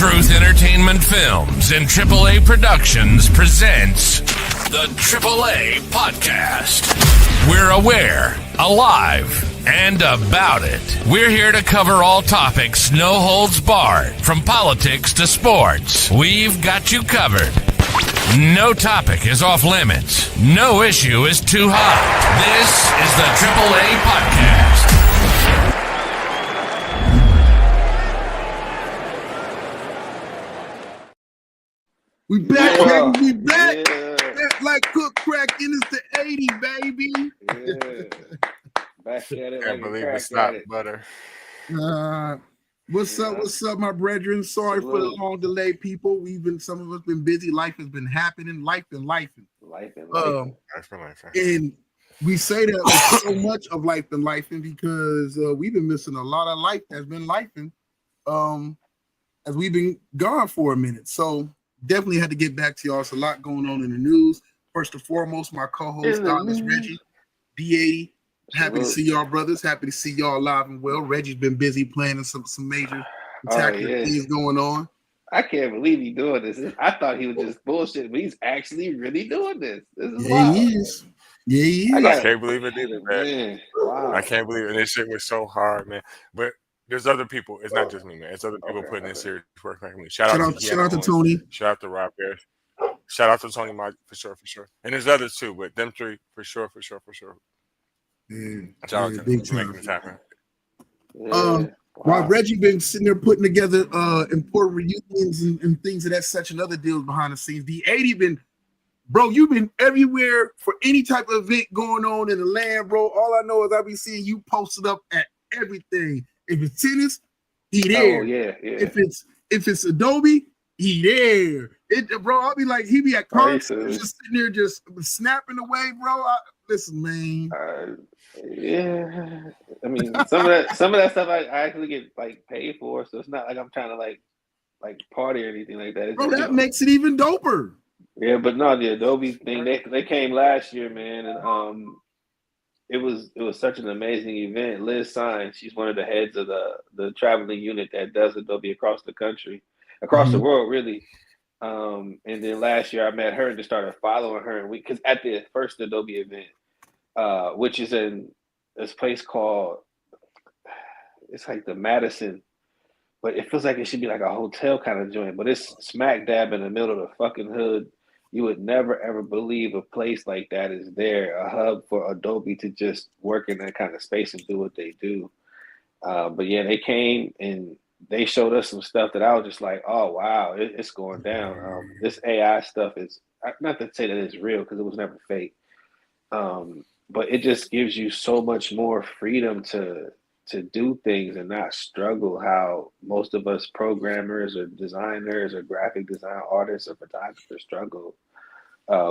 Truth Entertainment Films and AAA Productions presents the AAA Podcast. We're aware, alive, and about it. We're here to cover all topics, no holds barred, from politics to sports. We've got you covered. No topic is off limits. No issue is too hot. This is the AAA Podcast. We back, baby. We back. Back like cook crack in the 80, baby. Yeah. Back at it. Can't believe it's not butter. What's up? What's up, my brethren? Sorry for the long delay, people. Some of us been busy. Life has been happening. Life and life. And we say that with so much of life and life because we've been missing a lot of life that's been lifing as we've been gone for a minute. So definitely had to get back to y'all. There's a lot going on in the news. First and foremost, my co-host, Dr. Reggie, D80. Happy to see y'all, brothers. Happy to see y'all alive and well. Reggie's been busy planning some major spectacular things going on. I can't believe he's doing this. I thought he was just bullshit, but he's actually really doing this. This is wild. He is. Yeah, he is. I can't believe it either, man. Wow. I can't believe it. And this shit was so hard, man. But there's other people. It's not just me, man. It's other people putting in serious work. Like me. Shout out to Tony. Shout out to Rob Harris. Shout out to Tony Mike for sure. And there's others too, but them three for sure. Shout out to them for making this happen. While Reggie been sitting there putting together important reunions and things of that such and other deals behind the scenes, the 80 been, bro, you've been everywhere for any type of event going on in the land, bro. All I know is I be seeing you posted up at everything. If it's tennis, he there. Oh, yeah. If it's Adobe, he there. Bro, I'll be like, he be at cards, just sitting there, just snapping away, bro. Listen, man. Yeah, I mean, some of that stuff I actually get like paid for, so it's not like I'm trying to like party or anything like that. It's bro, that makes it even doper. Yeah, but no, the Adobe thing they came last year, man, and it was such an amazing event. Liz Sines, she's one of the heads of the traveling unit that does Adobe across the country, across the world, really. And then last year I met her and just started following her, and because at the first Adobe event, which is in this place called, it's like the Madison, but it feels like it should be like a hotel kind of joint, but it's smack dab in the middle of the fucking hood. You would never ever believe a place like that is there, a hub for Adobe to just work in that kind of space and do what they do. But yeah, they came and they showed us some stuff that I was just like, oh wow, it's going down. This AI stuff is, not to say that it's real because it was never fake, but it just gives you so much more freedom to do things and not struggle how most of us programmers or designers or graphic design artists or photographers struggle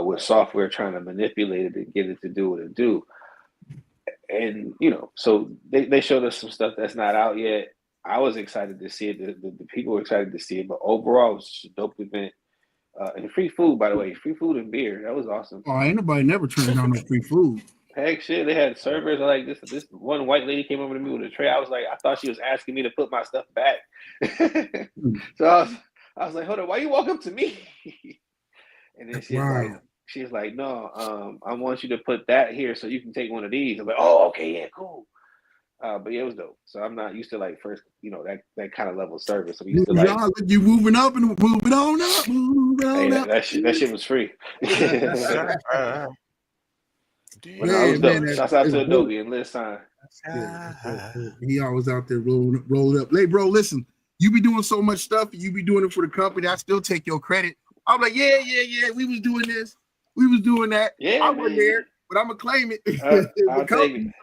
with software trying to manipulate it and get it to do what it do. And, so they showed us some stuff that's not out yet. I was excited to see it. The people were excited to see it. But overall, it was just a dope event. And free food, by the way. Free food and beer. That was awesome. Oh, ain't nobody never turned down no free food. Heck shit, they had servers. Like this one white lady came over to me with a tray. I was like, I thought she was asking me to put my stuff back. So I was like, hold on, why you walk up to me? And then she's like, no, I want you to put that here so you can take one of these. I'm like, oh, okay, yeah, cool. But yeah, it was dope. So I'm not used to like first, that kind of level of service. I'm used to like you moving up and moving on up, That shit was free. Shouts out to Adobe and Liz Sign. He always out there rolling up. Hey, bro, listen, you be doing so much stuff. You be doing it for the company. I still take your credit. I'm like, yeah. We was doing this. We was doing that. Yeah, I wasn't there, but I'm going to claim it. It's a company,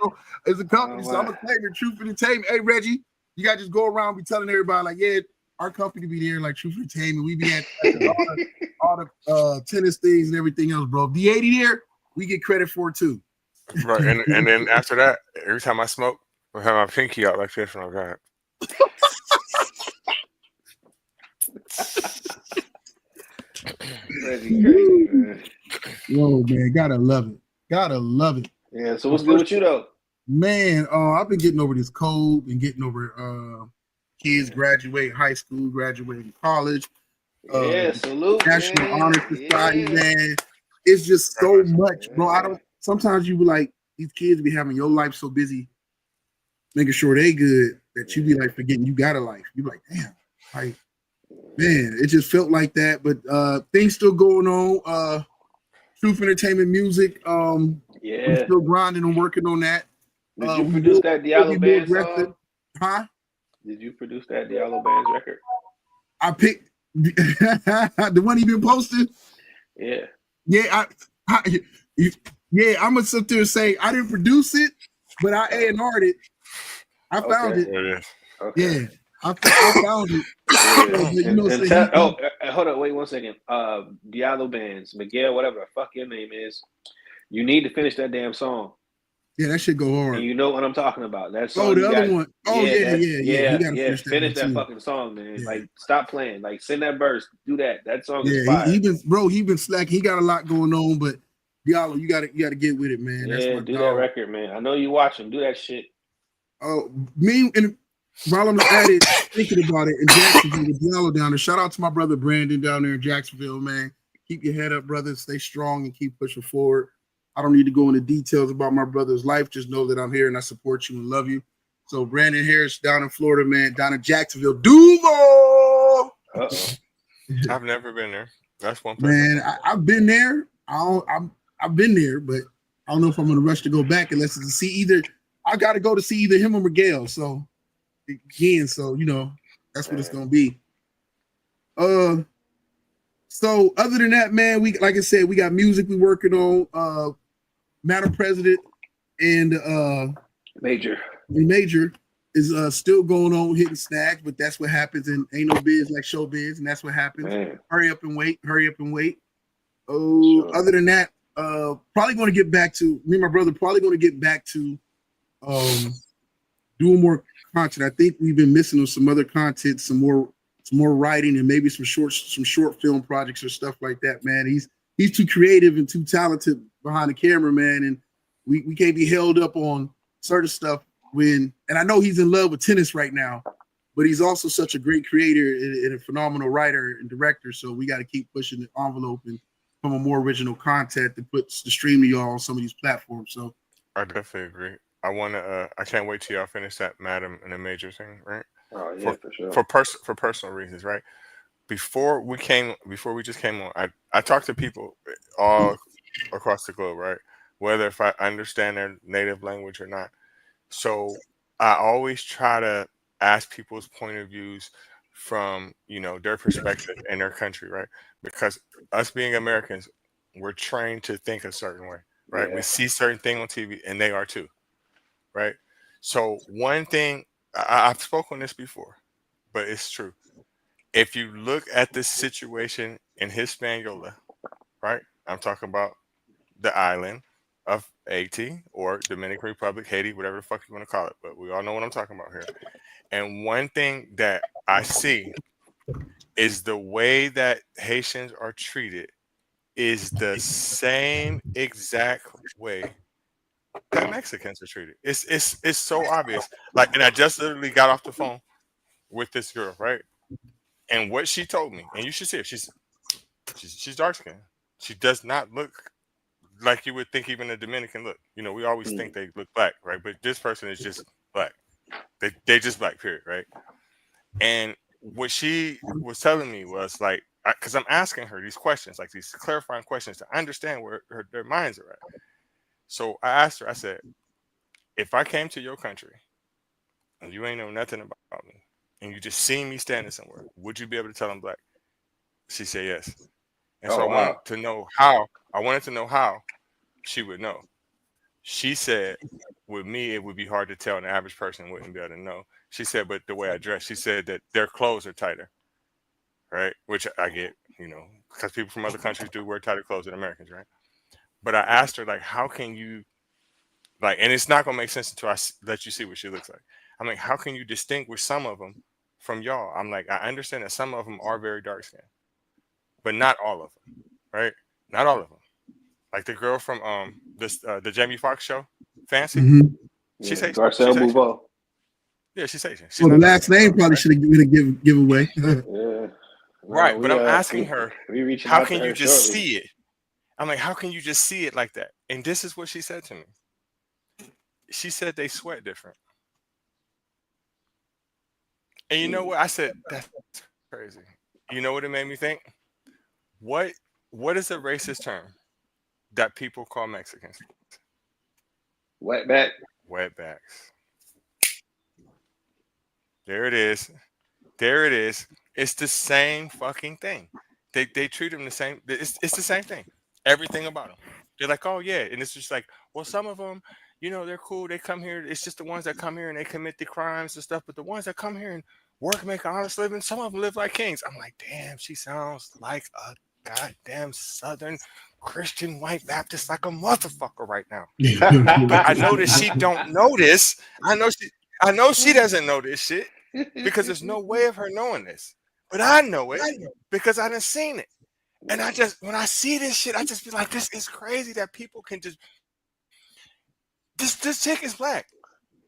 so I'm going to claim it. Truth Entertainment. Hey, Reggie, you got to just go around be telling everybody, like, yeah, our company be there, like Truth Entertainment. We be at all the tennis things and everything else, bro. D80 there, we get credit for it too. Right, and then after that, every time I smoke, I have my pinky out like this when I got it. Whoa, man, gotta love it. Yeah, so what's good with you though? Man, I've been getting over this cold and getting over kids graduate high school, graduating college. Salute, National man. Honor Society, man. It's just so much, bro. I don't. Sometimes you be like, these kids be having your life so busy, making sure they good, that you be like forgetting you got a life. You be like, damn, like, man, it just felt like that. But things still going on. Truth Entertainment Music. We're still grinding and working on that. Did you produce that Diallo Band song? Huh? Did you produce that Diallo Band's record? I picked the one he been posting. Yeah. Yeah, I'm gonna sit there and say I didn't produce it, but I A&R'd it. I found it. Okay. Yeah, I found it. Hold on, wait 1 second. Diallo Bands, Miguel, whatever the fuck your name is, you need to finish that damn song. Yeah, that shit go hard. And you know what I'm talking about. That song. The other one. Oh yeah. You gotta finish that fucking song, man. Yeah. Like, stop playing. Like, send that verse. Do that. That song is fire. He been slacking. He got a lot going on, but Diallo, you gotta get with it, man. Yeah, do that record, man. I know you watching. Do that shit. Oh, me and while I'm at it, thinking about it in Jacksonville with Diallo down there. Shout out to my brother Brandon down there in Jacksonville, man. Keep your head up, brother. Stay strong and keep pushing forward. I don't need to go into details about my brother's life. Just know that I'm here and I support you and love you. So Brandon Harris down in Florida, man, down in Jacksonville. Duval! I've never been there. That's one place. Man, I've been there. I've been there, but I don't know if I'm gonna rush to go back unless it's to see either. I gotta go to see either him or Miguel. So again, that's what it's gonna be. So other than that, man, like I said, we got music we working on. Madam President and Major is still going on hitting snags, but that's what happens, and ain't no biz like show biz, and that's what happens. Man. Hurry up and wait. Oh, sure. Other than that, probably going to get back to me and my brother. Probably going to get back to doing more content. I think we've been missing on some other content, some more writing, and maybe some short film projects or stuff like that. Man, he's too creative and too talented behind the camera, man, and we can't be held up on certain stuff and I know he's in love with tennis right now, but he's also such a great creator and a phenomenal writer and director, so we got to keep pushing the envelope and come a more original content that puts the stream to y'all on some of these platforms. So I definitely agree. I can't wait till y'all finish that Madam and the Major thing, right? Oh yeah, for sure. For personal reasons, right? Before we just came on, I talked to people all across the globe, right? Whether if I understand their native language or not. So I always try to ask people's point of views from, their perspective in their country, right? Because us being Americans, we're trained to think a certain way, right? Yeah. We see certain things on TV and they are too, right? So one thing, I've spoken on this before, but it's true. If you look at the situation in Hispaniola, right? I'm talking about the island of Haiti or Dominican Republic, Haiti, whatever the fuck you want to call it. But we all know what I'm talking about here. And one thing that I see is the way that Haitians are treated is the same exact way that Mexicans are treated. It's so obvious. Like, and I just literally got off the phone with this girl, right? And what she told me, and you should see her, she's dark skinned. She does not look like you would think even a Dominican look. We always think they look black, right? But this person is just black. They just black, period, right? And what she was telling me was like, because I'm asking her these questions, like these clarifying questions to understand where their minds are at. So I asked her, I said, if I came to your country and you ain't know nothing about me and you just seen me standing somewhere, would you be able to tell I'm black? She said yes. And so I wanted to know how she would know. She said, with me, it would be hard to tell, and the average person wouldn't be able to know. She said, but the way I dress, she said that their clothes are tighter, right? Which I get, because people from other countries do wear tighter clothes than Americans, right? But I asked her, like, how can you, like, and it's not going to make sense until I let you see what she looks like. I'm like, how can you distinguish some of them from y'all? I'm like, I understand that some of them are very dark skinned, but not all of them, right? Not all of them. Like the girl from the Jamie Foxx show, Fancy. Mm-hmm. Garcelle Bouveau. Yeah, she's Asian. The last name probably should have been a giveaway. Yeah. Right, but I'm asking her, how can you just see it? I'm like, how can you just see it like that? And this is what she said to me. She said they sweat different. And you know what? I said, that's crazy. You know what it made me think? What is a racist term that people call Mexicans? Wetback. Wetbacks. There it is. There it is. It's the same fucking thing. They treat them the same. It's the same thing. Everything about them. They're like, oh yeah, and it's just like, well, some of them, you know, they're cool. They come here. It's just the ones that come here and they commit the crimes and stuff. But the ones that come here and work, make an honest living, some of them live like kings. I'm like, damn, she sounds like a goddamn Southern Christian white Baptist, like a motherfucker right now. But I know that she don't know this. I know she doesn't know this shit because there's no way of her knowing this. But I know it because I done seen it. And when I see this shit, I just be like, this is crazy that people can just, this chick is black.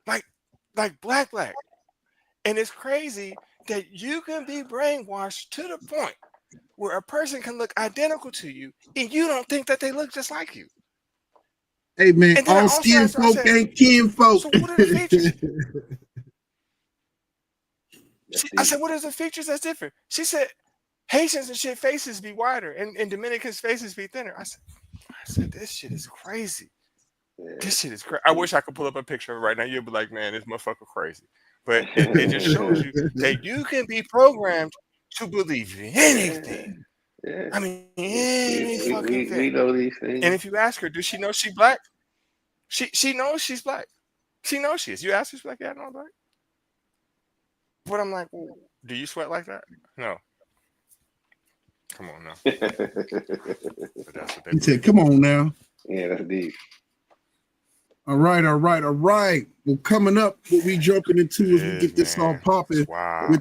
Like black. And it's crazy that you can be brainwashed to the point where a person can look identical to you and you don't think that they look just like you. Hey man, all skin folk ain't kin folk. So what are the features? I said, what are the features that's different? She said, Haitians and shit faces be wider and Dominicans faces be thinner. I said, this shit is crazy. This shit is crazy. I wish I could pull up a picture of it right now. You'll be like, man, this motherfucker crazy. But it just shows you that you can be programmed to believe anything. Yeah. I mean, any fucking thing. We know these things. And if you ask her, does she know she's black? She knows she's black. She knows she is. You ask her, she's like, yeah, I know I'm black. But I'm like, well, do you sweat like that? No. Come on now. But that's what he said, come on now. Yeah, that's deep. All right. Well, coming up, what we jumping into as we get this all popping with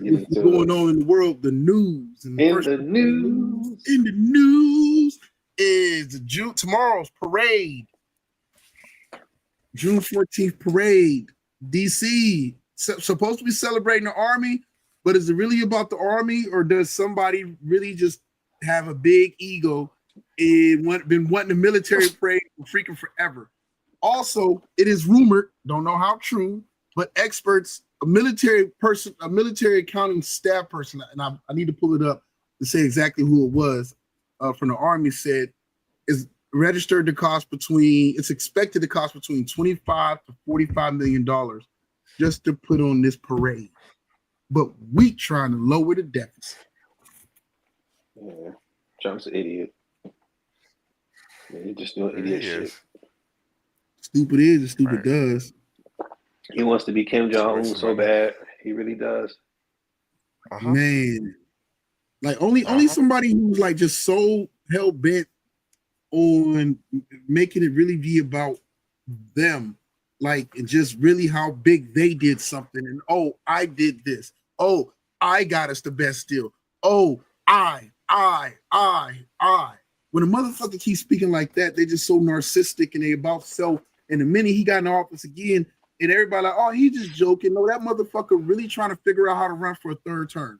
what's going on in the world, the news. And in the news is tomorrow's parade. June 14th parade, DC. Supposed to be celebrating the Army, but is it really about the Army, or does somebody really just have a big ego and been wanting the military parade for freaking forever? Also, it is rumored, don't know how true, but experts, a military accounting staff person, and I need to pull it up to say exactly who it was, from the Army, said is registered to cost it's expected to cost between $25 to $45 million just to put on this parade. But we trying to lower the deficit. Yeah, Trump's an idiot. Yeah, he just doing idiot shit. Stupid is and stupid does. He wants to be Kim Jong-un so bad. He really does. Man. Like only somebody who's like just so hell bent on making it really be about them. Like, and just really how big they did something. And I did this. I got us the best deal. I. When a motherfucker keeps speaking like that, they just so narcissistic and they about self. And the minute he got in office again, and everybody like, he's just joking. No, that motherfucker really trying to figure out how to run for a third term.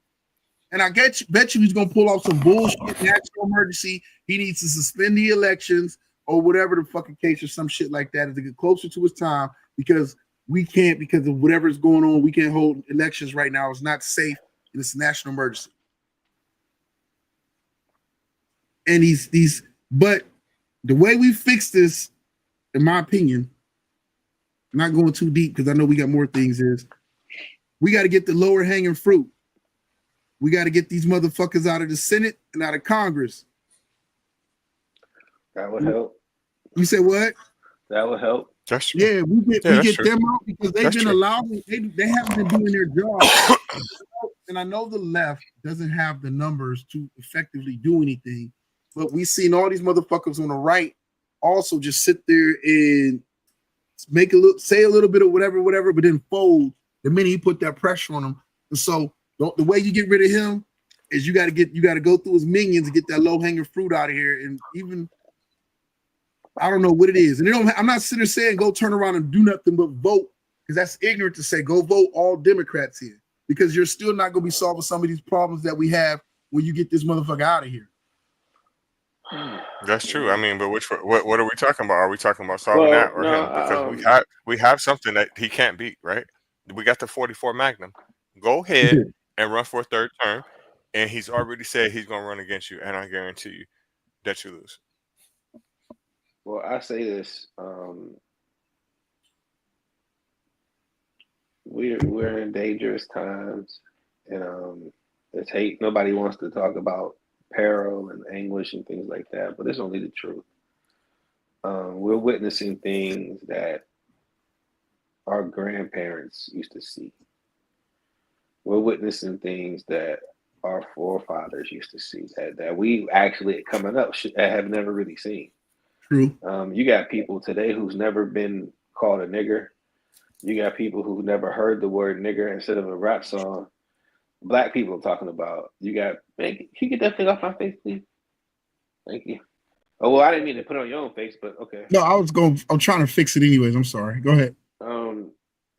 And I bet you he's gonna pull off some bullshit national emergency. He needs to suspend the elections or whatever the fucking case or some shit like that to get closer to his time, because we can't, because of whatever's going on, we can't hold elections right now. It's not safe and it's a national emergency. And but the way we fix this, in my opinion, I'm not going too deep because I know we got more things, is we got to get the lower hanging fruit. We got to get these motherfuckers out of the Senate and out of Congress. That would help. You say what? That would help. That's true. Yeah, we get them out because they've been allowed. They haven't been doing their job. And I know the left doesn't have the numbers to effectively do anything, but we've seen all these motherfuckers on the right also just sit there and say a little bit of whatever, but then fold the minute you put that pressure on them. And so the way you get rid of him is you got to go through his minions and get that low hanging fruit out of here. And even I don't know what it is. And I'm not sitting there saying go turn around and do nothing but vote because that's ignorant to say go vote all Democrats here, because you're still not going to be solving some of these problems that we have when you get this motherfucker out of here. That's true. I mean, but what are we talking about? Are we talking about solving that or him? Because we have something that he can't beat, right? We got the 44 Magnum. Go ahead and run for a third term, and he's already said he's going to run against you, and I guarantee you that you lose. Well, I say this: we're in dangerous times, and it's hate. Nobody wants to talk about peril and anguish and things like that, but it's only the truth. We're witnessing things that our grandparents used to see. We're witnessing things that our forefathers used to see that we actually coming up have never really seen. True. You got people today who's never been called a nigger. You got people who never heard the word nigger instead of a rap song. Black people talking about. You got, man, can you get that thing off my face, please? Thank you. Oh, well, I didn't mean to put it on your own face, but okay. No, I'm trying to fix it anyways. I'm sorry. Go ahead.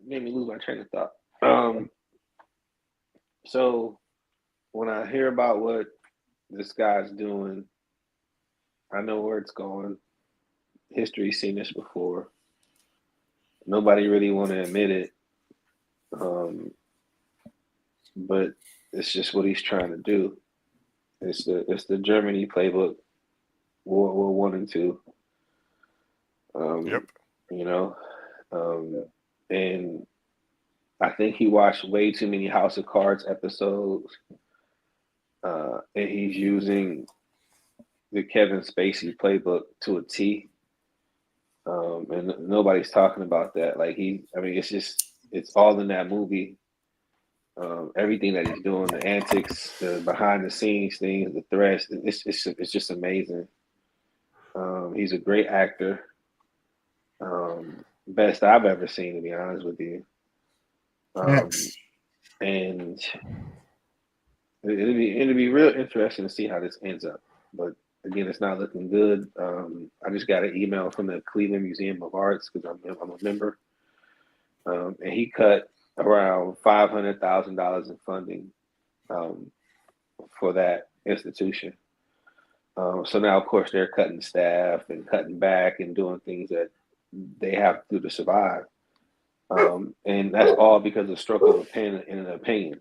Made me lose my train of thought. So when I hear about what this guy's doing, I know where it's going. History's seen this before. Nobody really want to admit it. But it's just what he's trying to do. It's the Germany playbook, World War I and II. Yep. You know, and I think he watched way too many House of Cards episodes, and he's using the Kevin Spacey playbook to a T. And nobody's talking about that. It's all in that movie. Everything that he's doing, the antics, the behind the scenes things, the threats, it's just amazing. He's a great actor. Best I've ever seen, to be honest with you. And it'll be real interesting to see how this ends up. But again, it's not looking good. I just got an email from the Cleveland Museum of Arts because I'm a member, and he cut around $500,000 in funding for that institution. So now, of course, they're cutting staff and cutting back and doing things that they have to do to survive. And that's all because of stroke of a pen and an opinion.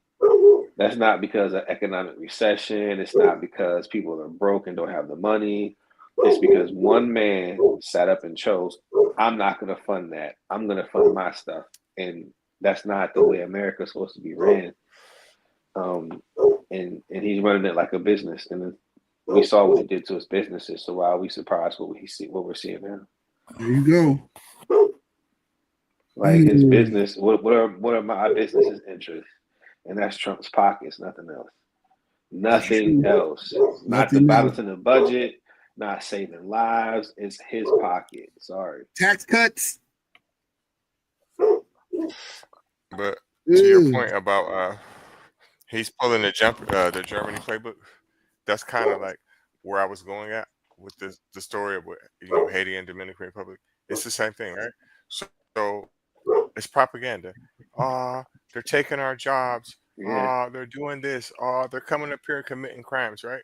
That's not because of economic recession. It's not because people are broke and don't have the money. It's because one man sat up and chose, I'm not going to fund that. I'm going to fund my stuff. And that's not the way America's supposed to be ran. And he's running it like a business. And we saw what he did to his businesses. So why are we surprised what we're seeing now? There you go. Like his business, what are my business's interests? And that's Trump's pockets, nothing else. Nothing else. Not the balance in the budget, not saving lives. It's his pocket. Sorry. Tax cuts. But to your point about he's pulling the Germany playbook, that's kind of like where I was going at with the story of Haiti and Dominican Republic. It's the same thing, right? So it's propaganda. They're taking our jobs. They're doing this. They're coming up here and committing crimes, right?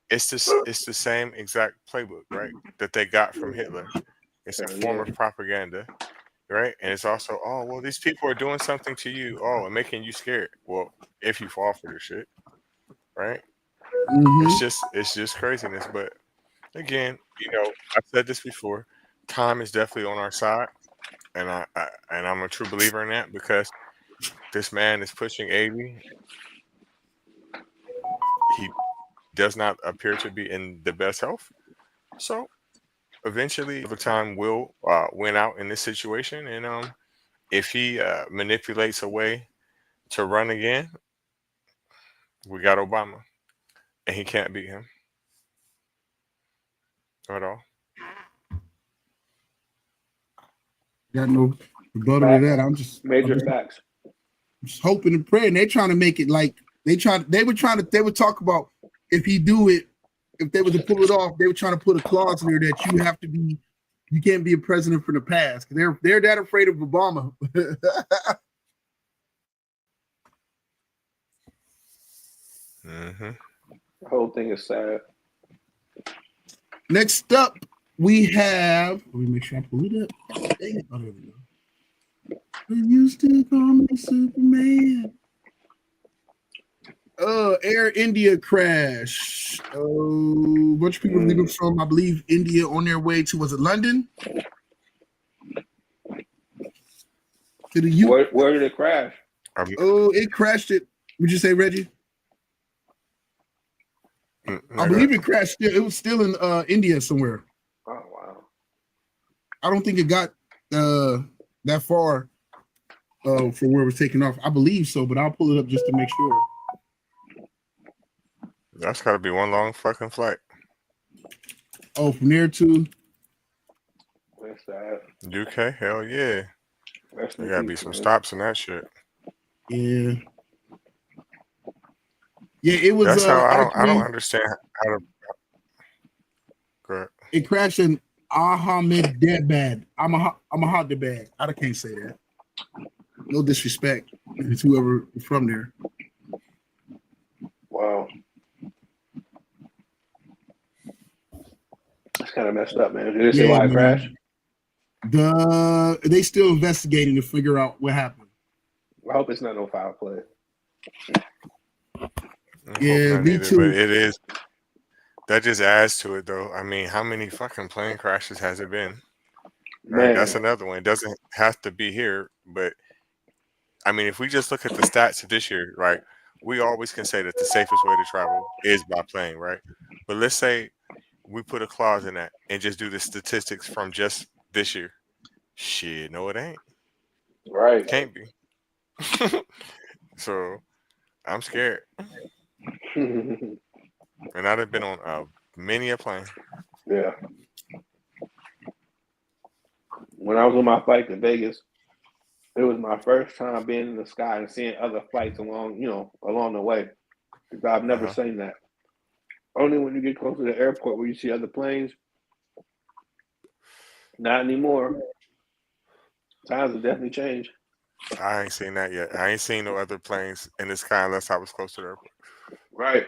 It's the same exact playbook, right? That they got from Hitler. It's a form of propaganda, right? And it's also, these people are doing something to you. And making you scared. Well, if you fall for this shit, right? Mm-hmm. It's just craziness. But again, I've said this before. Time is definitely on our side. And I'm a true believer in that because this man is pushing 80. He does not appear to be in the best health. So eventually, over time, will win out in this situation. And if he manipulates a way to run again, we got Obama, and he can't beat him at all. Got no rebuttal to that. I'm just facts. Just hoping and praying. They're trying to make it like they would talk about if he do it, if they were to pull it off, they were trying to put a clause in there that you have to be You can't be a president from the past. They're that afraid of Obama. The whole thing is sad. Next up, we have. Let me make sure I pull it up. Oh, there we go. You still call me Superman? Air India crash. A bunch of people leaving from, I believe, India on their way to, was it London? To the Where did it crash? It crashed it. Would you say, Reggie? I believe it crashed. It was still in India somewhere. Oh wow! I don't think it got that far for where it was taking off. I believe so, but I'll pull it up just to make sure. That's got to be one long fucking flight. Oh, from there to where's that? UK? Hell yeah! There gotta be some stops in that shit. Yeah. Yeah, it was. That's how I don't understand how to. Go it crashed in Ahmedabad. Ahmedabad. I can't say that. No disrespect to whoever from there. Wow. That's kind of messed up, man. Did they say why it crashed? They still investigating to figure out what happened. I hope it's not no foul play. Yeah, me too. But it is. That just adds to it, though. I mean, how many fucking plane crashes has it been? Right, that's another one. It doesn't have to be here, but I mean, if we just look at the stats of this year, right, we always can say that the safest way to travel is by plane, right? But let's say we put a clause in that and just do the statistics from just this year. Shit, no, it ain't. Right. Can't be. So I'm scared. And I'd have been on many a plane. Yeah. When I was on my flight to Vegas, it was my first time being in the sky and seeing other flights along the way. Because I've never seen that. Only when you get close to the airport where you see other planes. Not anymore. Times have definitely changed. I ain't seen that yet. I ain't seen no other planes in the sky unless I was close to the airport. Right.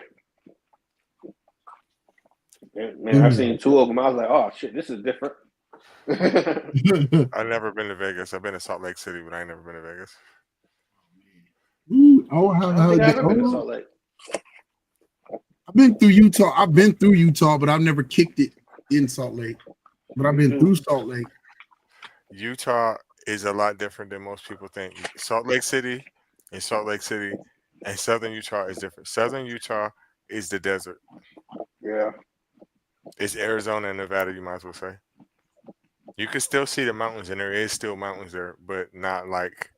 Man, I've seen two of them. I was like, oh, shit, this is different. I've never been to Vegas. I've been to Salt Lake City, but I ain't never been to Vegas. I've never been to Salt Lake. I've been through Utah, but I've never kicked it in Salt Lake. But I've been through Salt Lake. Utah is a lot different than most people think. Salt Lake City and Southern Utah is different. Southern Utah is the desert. Yeah. It's Arizona and Nevada, you might as well say. You can still see the mountains, and there is still mountains there, but not like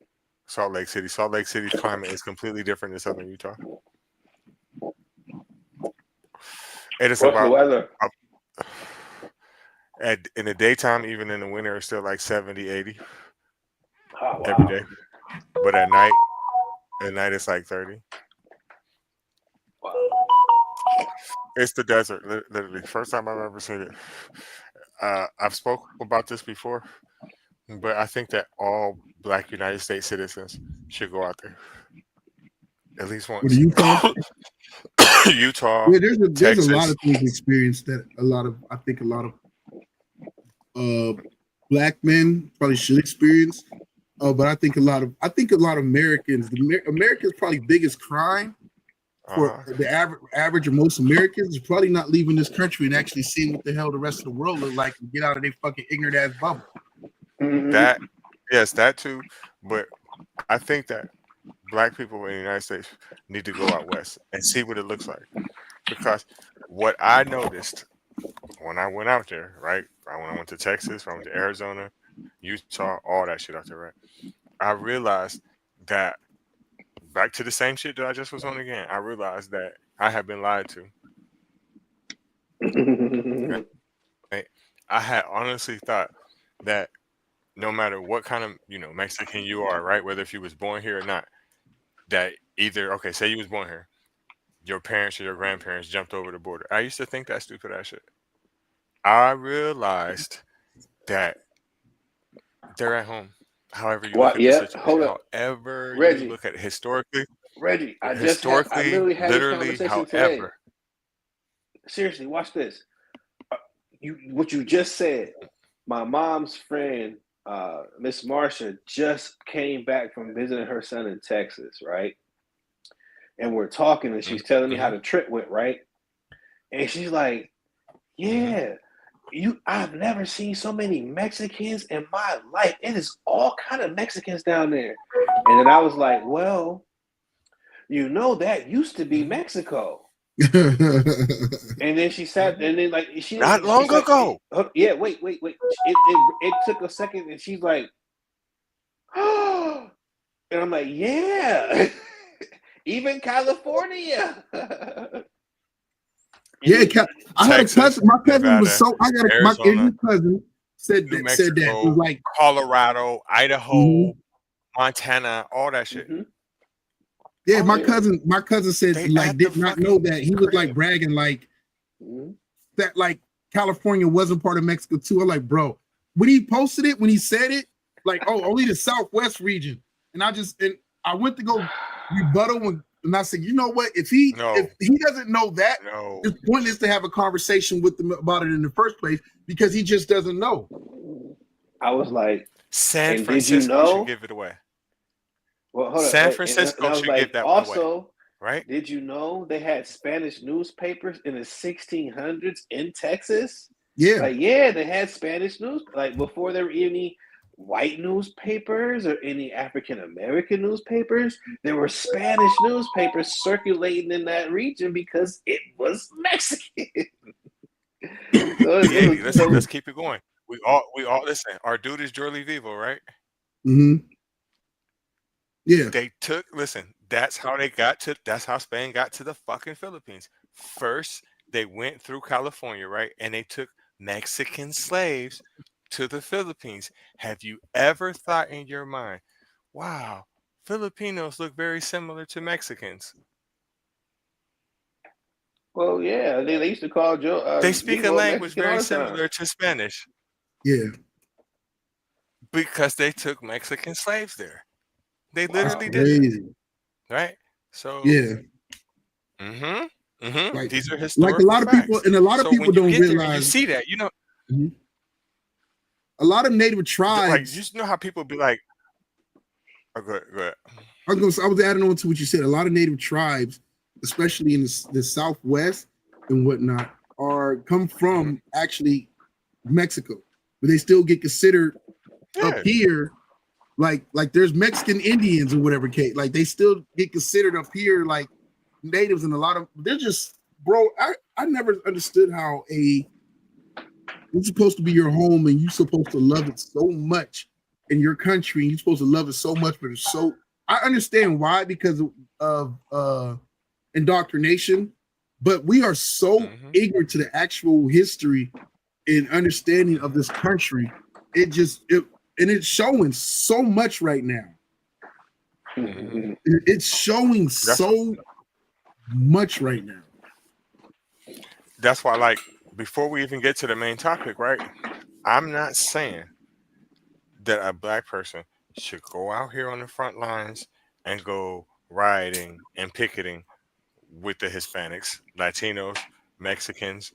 Salt Lake City. Salt Lake City's climate is completely different than Southern Utah. It is What's the weather? In the daytime, even in the winter, it's still like 70, 80 every day. But at night it's like 30. Wow. It's the desert, literally. First time I've ever seen it. I've spoken about this before, but I think that all Black United States citizens should go out there at least once. Utah? Utah. Yeah, there's a lot of things experienced that I think a lot of Black men probably should experience. But I think a lot of Americans, America's probably biggest crime for the average of most Americans is probably not leaving this country and actually seeing what the hell the rest of the world look like and get out of their fucking ignorant ass bubble. That too. But I think that Black people in the United States need to go out west and see what it looks like. Because what I noticed when I went out there, right? When I went to Texas, when I went to Arizona, Utah, all that shit out there, right? I realized that back to the same shit that I just was on again. I realized that I had been lied to. I had honestly thought that no matter what kind of, Mexican you are, right? Whether if you was born here or not, that either, say you was born here, your parents or your grandparents jumped over the border. I used to think that stupid ass shit. I realized that they're at home. However you look at the situation, however Reggie, you look at it historically, Reggie, I literally had this conversation however. Today. Seriously, watch this. What you just said. My mom's friend, Miss Marsha, just came back from visiting her son in Texas, right? And we're talking, and she's telling me how the trip went, right? And she's like, "Yeah, I've never seen so many Mexicans in my life. It is all kind of Mexicans down there." And then I was like, "Well, that used to be Mexico." And then she sat, and then she not long ago. Yeah, wait. It took a second, and she's like, "Oh," and I'm like, "Yeah, even California." Yeah, I had a cousin. My cousin was so. I got my cousin said that. Said that it was like Colorado, Idaho, Montana, all that shit. Mm-hmm. Yeah, my cousin said did not know that. He was like bragging that California wasn't part of Mexico too. I'm like, bro, when he posted it, when he said it, only the Southwest region. And I went to go rebuttal and I said, you know what? If he doesn't know that, it's pointless to have a conversation with him about it in the first place because he just doesn't know. I was like, San Francisco should give it away. Well, hold San Francisco should give that away. Right? Did you know they had Spanish newspapers in the 1600s in Texas? Yeah. They had Spanish news. Before there were any white newspapers or any African American newspapers, there were Spanish newspapers circulating in that region because it was Mexican. Let's keep it going. We all listen. Our dude is Jorly Vivo, right? Mm-hmm. Yeah. That's how Spain got to the fucking Philippines. First, they went through California, right? And they took Mexican slaves to the Philippines. Have you ever thought in your mind, wow, Filipinos look very similar to Mexicans? Well, yeah, they used to call Joe. They speak a language very similar to Spanish. Yeah. Because they took Mexican slaves there. They literally did it. Right? So yeah. These are historical a lot of people, and a lot of people don't realize. You see that, a lot of native tribes. You know how people be like, oh, go ahead. I was adding on to what you said. A lot of native tribes, especially in the Southwest and whatnot, come from actually Mexico, but they still get considered up here. Like there's Mexican Indians or whatever case. They still get considered up here like natives, and they're just, bro. I never understood how it's supposed to be your home and you're supposed to love it so much in your country, and you're supposed to love it so much, but I understand why, because of indoctrination, but we are so ignorant to the actual history and understanding of this country. And it's showing so much right now. It's showing so much right now. That's why, before we even get to the main topic, right? I'm not saying that a black person should go out here on the front lines and go rioting and picketing with the Hispanics, Latinos, Mexicans,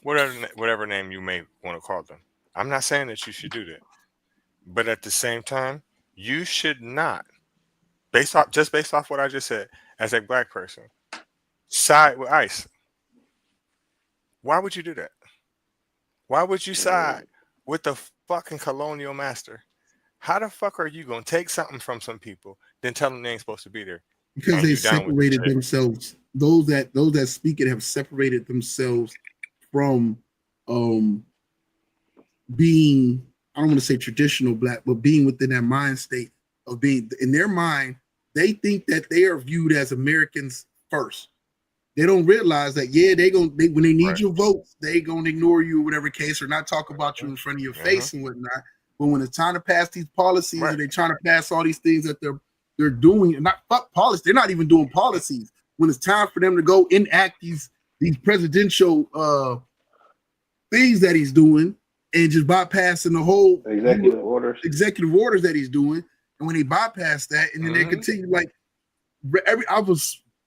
whatever name you may want to call them. I'm not saying that you should do that. But at the same time, you should not, based off what I just said, as a black person, side with ICE. Why would you do that? Why would you side with the fucking colonial master? How the fuck are you going to take something from some people, then tell them they ain't supposed to be there? Because they separated themselves. Those that speak it have separated themselves from being, I don't want to say traditional black, but being within that mind state of being, in their mind, they think that they are viewed as Americans first. They don't realize that, when they need your votes, they gonna ignore you or whatever case, or not talk about you in front of your face and whatnot. But when it's time to pass these policies, or they're trying to pass all these things that they're doing, and not fuck policy, they're not even doing policies. When it's time for them to go enact these presidential things that he's doing, and just bypassing the whole executive orders that he's doing. And when he bypassed that, and then they continue like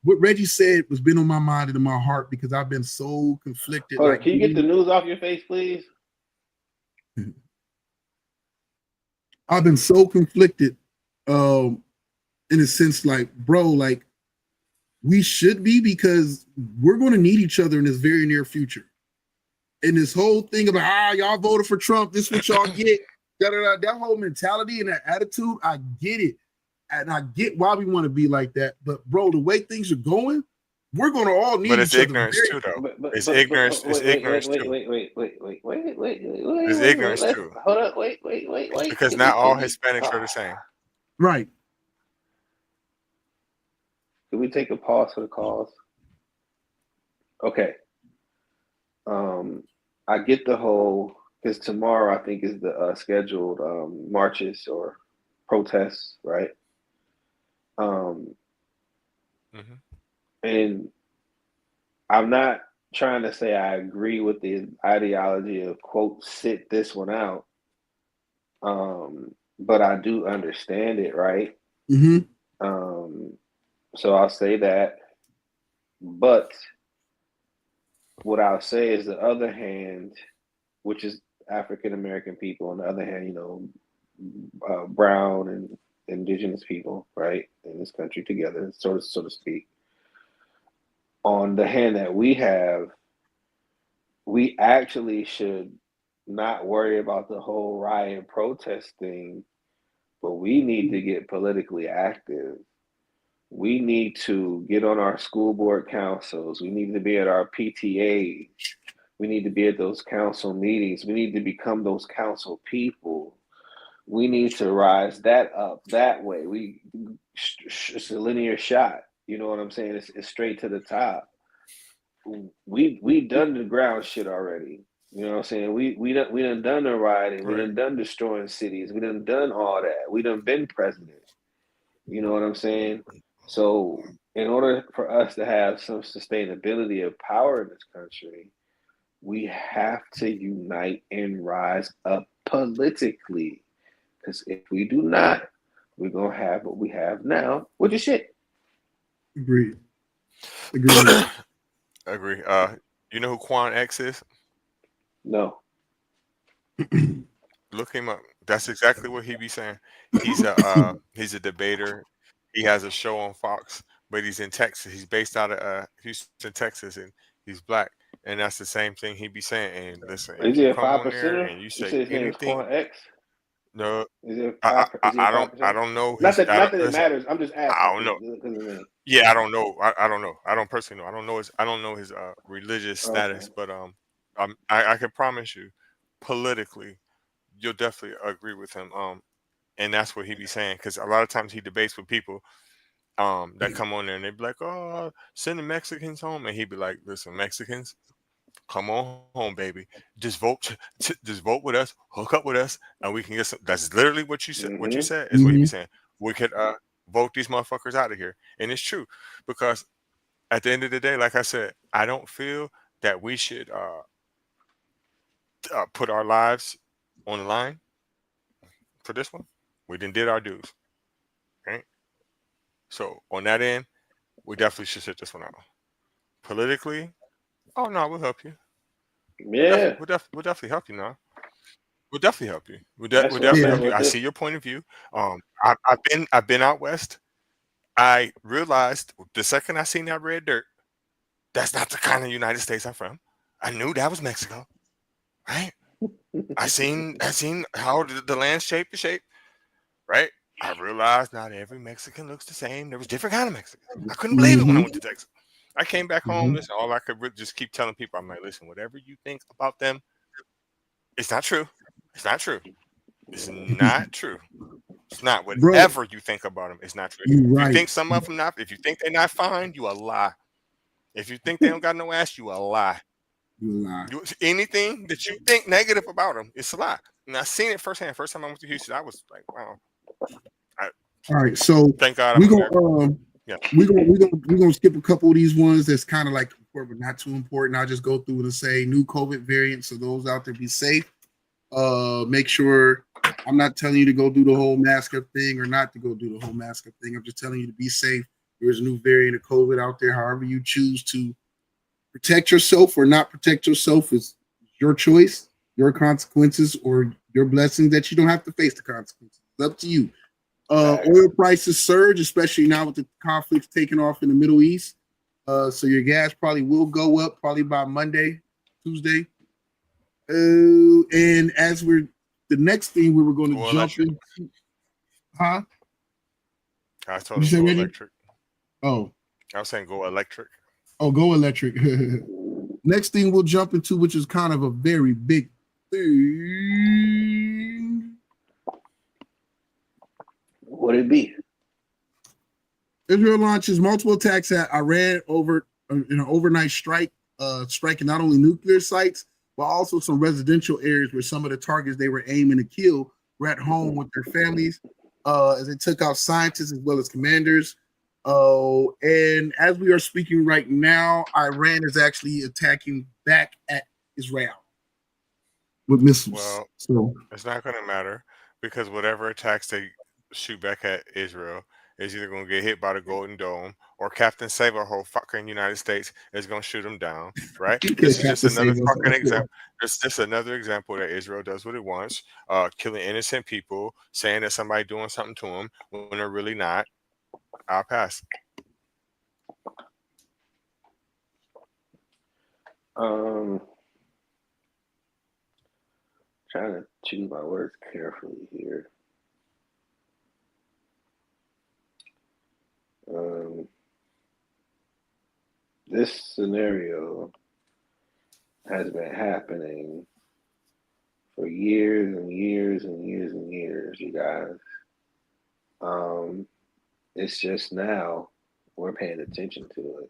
what Reggie said was been on my mind and in my heart because I've been so conflicted. Hold on, can you get the news off your face, please? I've been so conflicted, in a sense, like, bro, like we should be, because we're going to need each other in this very near future. And this whole thing about y'all voted for Trump, this is what y'all get. That whole mentality and that attitude, I get it. And I get why we want to be like that. But bro, the way things are going, we're going to all need each other. But it's ignorance too, though. It's ignorance. It's ignorance too. Wait. It's ignorance too. Hold up. Wait. Because not all Hispanics are the same. Right. Can we take a pause for the cause? Okay. I get the whole, because tomorrow I think is the scheduled marches or protests, right? And I'm not trying to say I agree with the ideology of, quote, sit this one out, but I do understand it, right? So I'll say that. But what I'll say is the other hand, which is African American people, on the other hand, brown and indigenous people, right, in this country together, so to speak. On the hand that we have, we actually should not worry about the whole riot protest thing, but we need to get politically active. We need to get on our school board councils. We need to be at our PTAs. We need to be at those council meetings. We need to become those council people. We need to rise that up that way. It's a linear shot. You know what I'm saying? It's straight to the top. We done the ground shit already. You know what I'm saying? We done the rioting. We done destroying cities. We done all that. We done been president. You know what I'm saying? So in order for us to have some sustainability of power in this country, we have to unite and rise up politically. Because if we do not, we're going to have what we have now, which is shit. Agreed. Agree. You know who Quan X is? No. Look him up. That's exactly what he be saying. He's a debater. He has a show on Fox, but he's in Texas. He's based out of Houston, Texas, and he's black. And that's the same thing he be saying. And listen, is he a 5%? And you say anything, Quan X? No, is it I don't know. Not that it matters. I'm just asking. I don't know. Yeah, I don't know. I don't know. I don't personally know. I don't know his religious status, but I can promise you, politically, you'll definitely agree with him. And that's what he be saying, because a lot of times he debates with people that come on there and they be like, "Oh, send the Mexicans home," and he be like, "Listen, Mexicans, come on home, baby. Just vote. Just vote with us. Hook up with us, and we can get some." That's literally what you said. What you said is what you be saying. We could vote these motherfuckers out of here, and it's true, because at the end of the day, like I said, I don't feel that we should put our lives on the line for this one. We did our dues, right? So on that end, we definitely should sit this one out. Politically, oh no, we'll help you. Yeah, we'll definitely help you now. We'll definitely help you. We'll definitely help you. I see your point of view. I've been out west. I realized the second I seen that red dirt, that's not the kind of United States I'm from. I knew that was Mexico, right? I seen how the land shape is shaped, right? I realized not every Mexican looks the same. There was different kind of Mexicans. I couldn't believe it when I went to Texas. I came back home. Listen, all I could just keep telling people, I'm like, listen, whatever you think about them, it's not true. It's not true. It's not true. It's not. Whatever you think about them, it's not true. If you think some of them not, if you think they're not fine, you a lie. If you think they don't got no ass, you a lie. Anything that you think negative about them, it's a lie. And I seen it firsthand. First time I went to Houston, I was like, wow. All right, so thank God we're gonna skip a couple of these ones that's kind of like important, but not too important. I'll just go through and say new COVID variants. So those out there, be safe. Make sure I'm not telling you to go do the whole mask up thing or not to go do the whole mask up thing. I'm just telling you to be safe. There's a new variant of COVID out there. However you choose to protect yourself or not protect yourself is your choice, your consequences, or your blessings that you don't have to face the consequences. It's up to you. Oil prices surge, especially now with the conflicts taking off in the Middle East. So your gas probably will go up probably by Monday, Tuesday. And as the next thing we were going to jump into, huh? I told him go electric. Oh, I was saying go electric. Oh, go electric. Next thing we'll jump into, which is kind of a very big thing. What it be? Israel launches multiple attacks at Iran over in an overnight strike, striking not only nuclear sites, but also some residential areas where some of the targets they were aiming to kill were at home with their families, as they took out scientists as well as commanders. Oh, and as we are speaking right now, Iran is actually attacking back at Israel with missiles. Well, so it's not going to matter because whatever attacks they shoot back at Israel is either going to get hit by the Golden Dome or Captain Save-A-Hole fucking United States is going to shoot them down, right? This is just another fucking example. It's just another example that Israel does what it wants, killing innocent people, saying that somebody doing something to them when they're really not. I'll pass. Trying to choose my words carefully here. This scenario has been happening for years and years and years and years, you guys. It's just now we're paying attention to it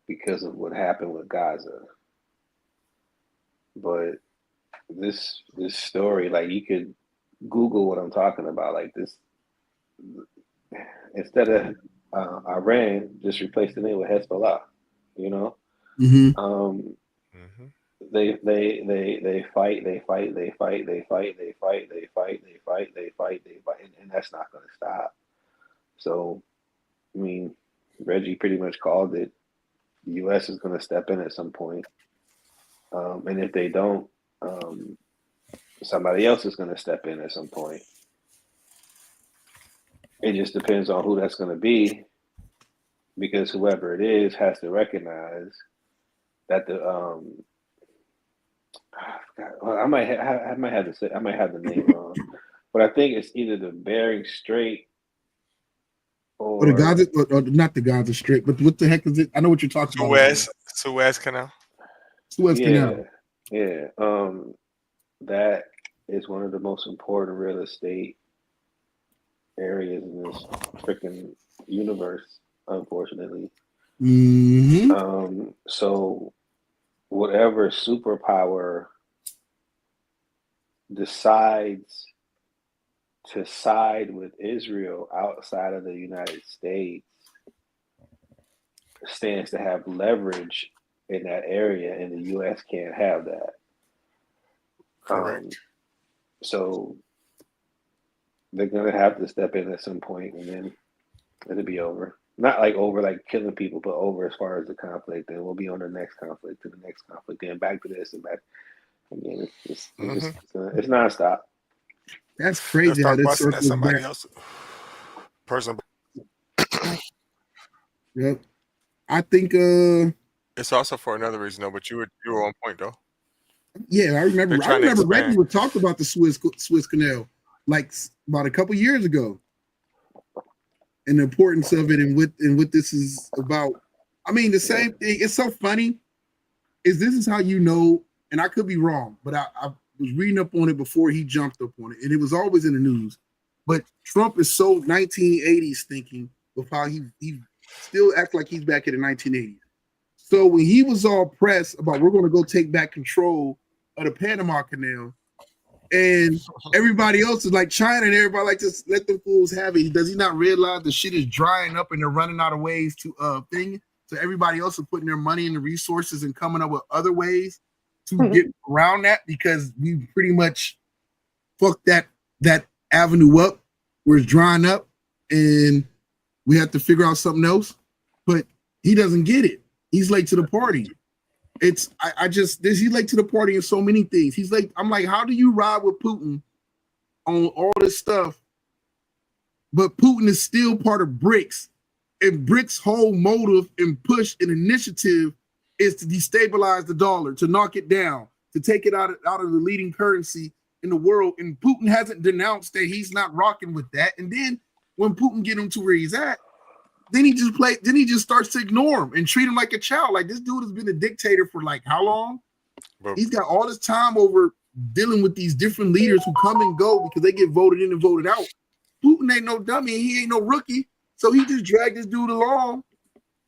because of what happened with Gaza. But this story, like you could Google what I'm talking about, like this. Instead of Iran, just replace the name with Hezbollah. You know, They fight, and that's not going to stop. So, I mean, Reggie pretty much called it. The U.S. is going to step in at some point, and if they don't, somebody else is going to step in at some point. It just depends on who that's going to be, because whoever it is has to recognize that the I might have the name wrong, but I think it's either the Bering Strait or the Gaza, or not the Gaza Strait, but what the heck is it? I know what you're talking about. Suez Canal. Suez Canal. Yeah. That is one of the most important real estate areas in this freaking universe, unfortunately. So whatever superpower decides to side with Israel outside of the United States stands to have leverage in that area, and the U.S. can't have that. Correct. So they're going to have to step in at some point, and then it'll be over. Not like over like killing people, but over as far as the conflict. And we'll be on the next conflict, to the next conflict, and back to this and back. Again, it's nonstop. That's crazy how this circles somebody back. Else person. Yep. I think it's also for another reason though, but you were on point though. Yeah, I remember Reggie would talk about the Suez Canal like about a couple years ago, and the importance of it, and what this is about. I mean, the same thing. It's so funny. This is how you know, and I could be wrong, but I was reading up on it before he jumped up on it, and it was always in the news. But Trump is so 1980s thinking of how he still acts like he's back in the 1980s. So when he was all pressed about we're going to go take back control of the Panama Canal, and everybody else is like China and everybody like to let the fools have it. Does he not realize the shit is drying up and they're running out of ways to thing? So everybody else is putting their money and the resources and coming up with other ways to get around that because we pretty much fucked that avenue up where it's drying up and we have to figure out something else. But he doesn't get it. He's late to the party. He's late to the party in so many things. I'm like, how do you ride with Putin on all this stuff? But Putin is still part of BRICS, and BRICS' whole motive and push and initiative is to destabilize the dollar, to knock it down, to take it out of the leading currency in the world. And Putin hasn't denounced that he's not rocking with that. And then when Putin get him to where he's at, then he just starts to ignore him and treat him like a child. Like, this dude has been a dictator for like how long? He's got all this time over dealing with these different leaders who come and go because they get voted in and voted out. Putin ain't no dummy. He ain't no rookie. So he just dragged this dude along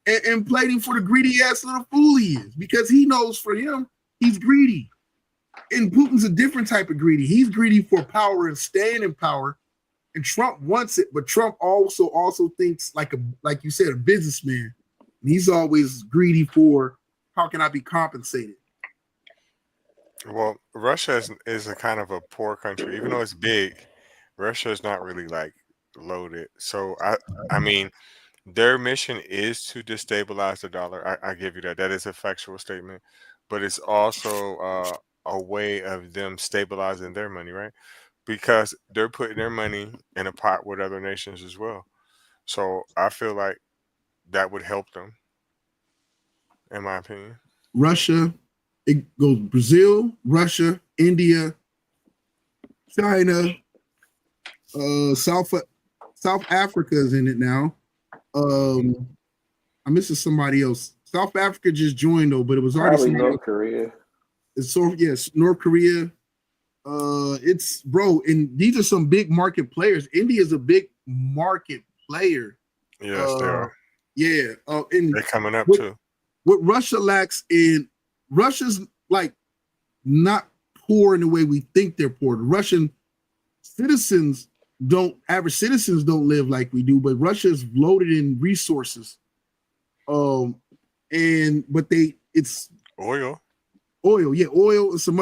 and played him for the greedy ass little fool he is, because he knows for him, he's greedy. And Putin's a different type of greedy. He's greedy for power and staying in power. And Trump wants it, but Trump also thinks like you said, a businessman. And he's always greedy for how can I be compensated. Well, Russia is a kind of a poor country, even though it's big. Russia is not really like loaded. So I mean, their mission is to destabilize the dollar. I give you that. That is a factual statement, but it's also a way of them stabilizing their money, right? Because they're putting their money in a pot with other nations as well. So I feel like that would help them, in my opinion. Russia, it goes Brazil, Russia, India, China, South Africa is in it now. I'm missing somebody else. South Africa just joined though, but it was already North Korea. Yes, North Korea. It's and these are some big market players. India is a big market player. Yes, they are. Yeah, and they're coming up too. What Russia lacks in Russia's like not poor in the way we think they're poor. The Russian average citizens don't live like we do, but Russia is loaded in resources. It's oil, and some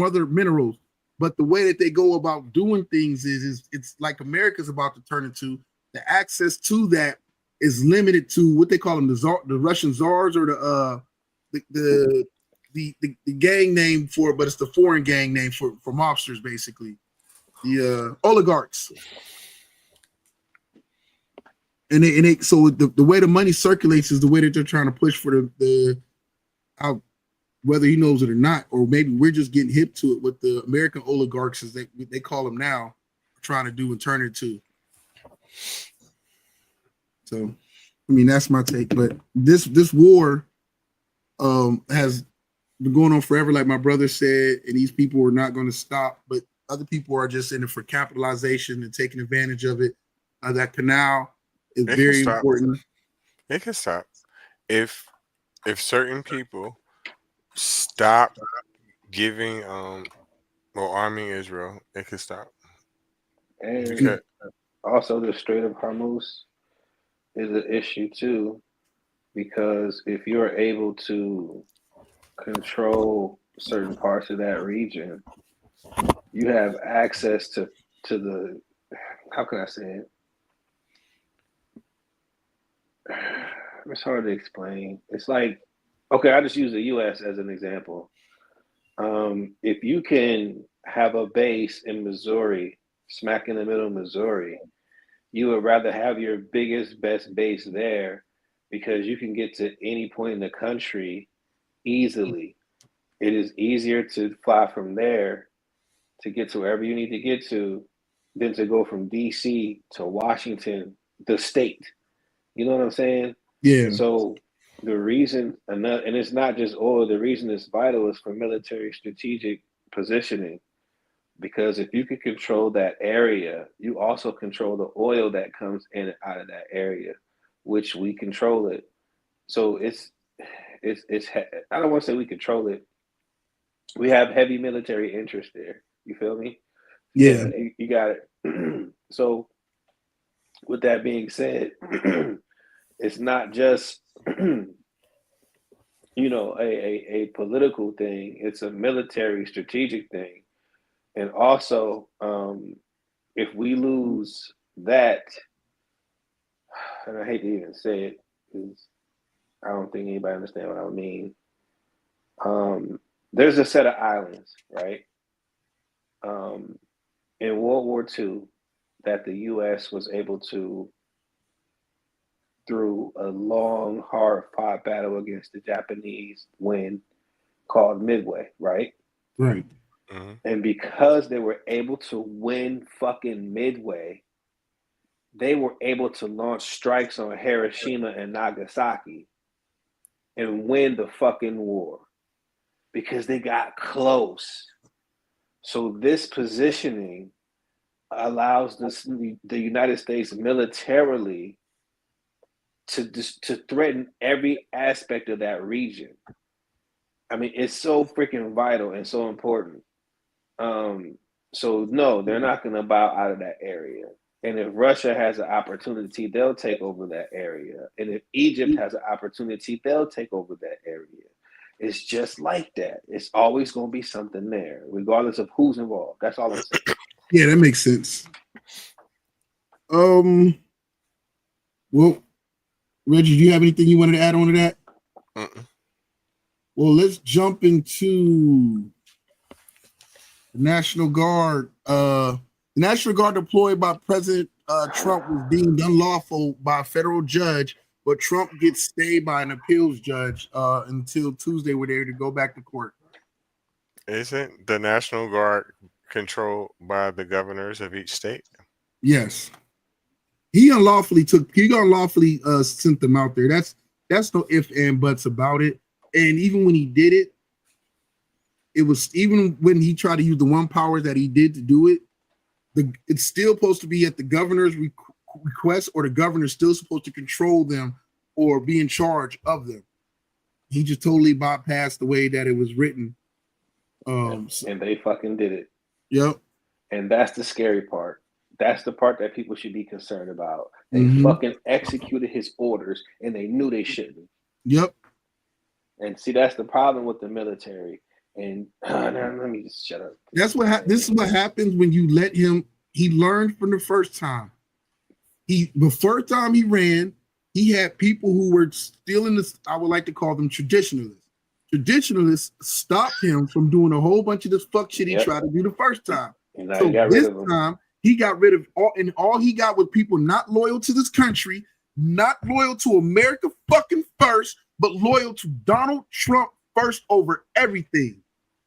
other minerals. But the way that they go about doing things is it's like America's about to turn into. The access to that is limited to what they call them, the Russian czars, or the gang name for it, but it's the foreign gang name for mobsters, basically. The oligarchs. And so the way the money circulates is the way that they're trying to push for the whether he knows it or not, or maybe we're just getting hip to it. What the American oligarchs, as they call them now, are trying to do and turn it to. So, I mean, that's my take. But this war has been going on forever, like my brother said, and these people are not going to stop. But other people are just in it for capitalization and taking advantage of it. That canal is very important. It can stop if certain people stop giving or arming Israel. It could stop. And also, the Strait of Hormuz is an issue too, because if you're able to control certain parts of that region, you have access to the, how can I say it? It's hard to explain. It's like, okay, I just use the U.S. as an example. If you can have a base in Missouri, smack in the middle of Missouri, you would rather have your biggest, best base there because you can get to any point in the country easily. It is easier to fly from there to get to wherever you need to get to than to go from D.C. to Washington, the state. You know what I'm saying? Yeah. So the reason, and it's not just oil, the reason it's vital is for military strategic positioning. Because if you can control that area, you also control the oil that comes in and out of that area, which we control it. So it's I don't want to say we control it. We have heavy military interest there. You feel me? Yeah. You got it. So with that being said, it's not just a political thing. It's a military strategic thing. And also, if we lose that, and I hate to even say it because I don't think anybody understands what I mean. There's a set of islands, right? In World War II, that the U.S. was able to, through a long, hard-fought battle against the Japanese, win, called Midway, right? Right. Mm-hmm. And because they were able to win fucking Midway, they were able to launch strikes on Hiroshima and Nagasaki and win the fucking war because they got close. So this positioning allows the United States militarily to threaten every aspect of that region. I mean, it's so freaking vital and so important. So no, they're not going to bow out of that area. And if Russia has an opportunity, they'll take over that area. And if Egypt has an opportunity, they'll take over that area. It's just like that. It's always going to be something there, regardless of who's involved. That's all I'm saying. Yeah, that makes sense. Well, Reggie, do you have anything you wanted to add on to that? Well, let's jump into the National Guard. The National Guard deployed by President Trump was deemed unlawful by a federal judge, but Trump gets stayed by an appeals judge until Tuesday, where they're to go back to court. Isn't the National Guard controlled by the governors of each state? Yes. He unlawfully sent them out there. That's no ifs and buts about it. And even when he did it, it was, even when he tried to use the one power that he did to do it, it's still supposed to be at the governor's request, or the governor's still supposed to control them or be in charge of them. He just totally bypassed the way that it was written. And they fucking did it. Yep. And that's the scary part. That's the part that people should be concerned about. They fucking executed his orders, and they knew they shouldn't. Yep. And see, that's the problem with the military. And let me just shut up. This is what happens when you let him. He learned from the first time. The first time he ran, he had people who were still in this. I would like to call them traditionalists. Traditionalists stopped him from doing a whole bunch of this fuck shit he tried to do the first time. So this time, he got rid of all he got was people not loyal to this country, not loyal to America fucking first, but loyal to Donald Trump first over everything.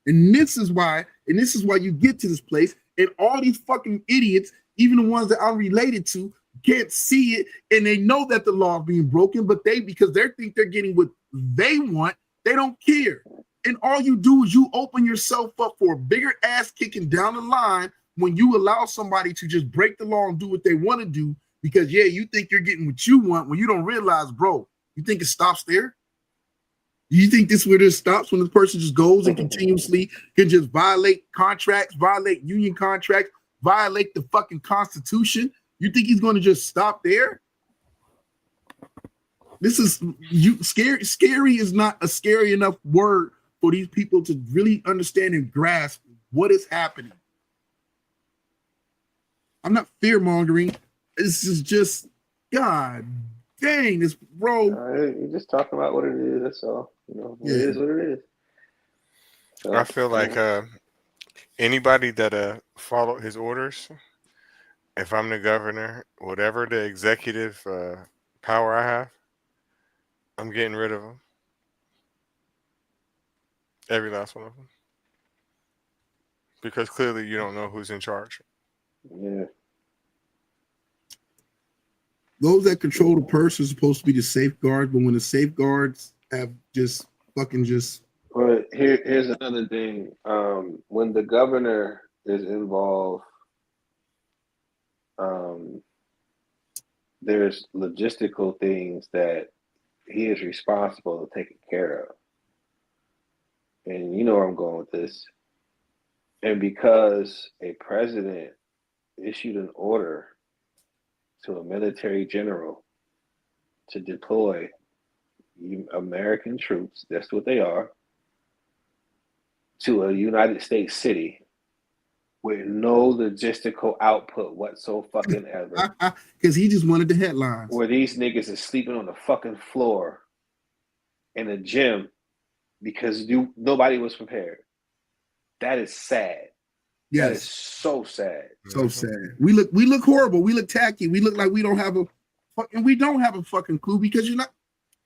And this is why you get to this place, and all these fucking idiots, even the ones that I'm related to, can't see it, and they know that the law is being broken, but because they think they're getting what they want, they don't care. And all you do is you open yourself up for a bigger ass kicking down the line when you allow somebody to just break the law and do what they want to do, because you think you're getting what you want when you don't realize, bro, you think it stops there? You think this is where this stops, when this person just goes and continuously can just violate contracts, violate union contracts, violate the fucking Constitution? You think he's going to just stop there? This is scary. Scary is not a scary enough word for these people to really understand and grasp what is happening. I'm not fear mongering. This is just, God dang, this bro. You're just talking about what it is. That's all. It is what it is. So, I feel like anybody that followed his orders, if I'm the governor, whatever the executive power I have, I'm getting rid of them. Every last one of them. Because clearly you don't know who's in charge. Yeah. Those that control the purse are supposed to be the safeguards, but when the safeguards have just fucking just. But here's another thing. When the governor is involved, there's logistical things that he is responsible to take care of. And you know where I'm going with this. And because a president issued an order to a military general to deploy American troops, that's what they are, to a United States city with no logistical output whatsoever. Because he just wanted the headlines. Where these niggas is sleeping on the fucking floor in a gym because nobody was prepared. That is sad. Yes. That is so sad. So sad. We look horrible. We look tacky. We look like we don't have a fucking clue because you're not.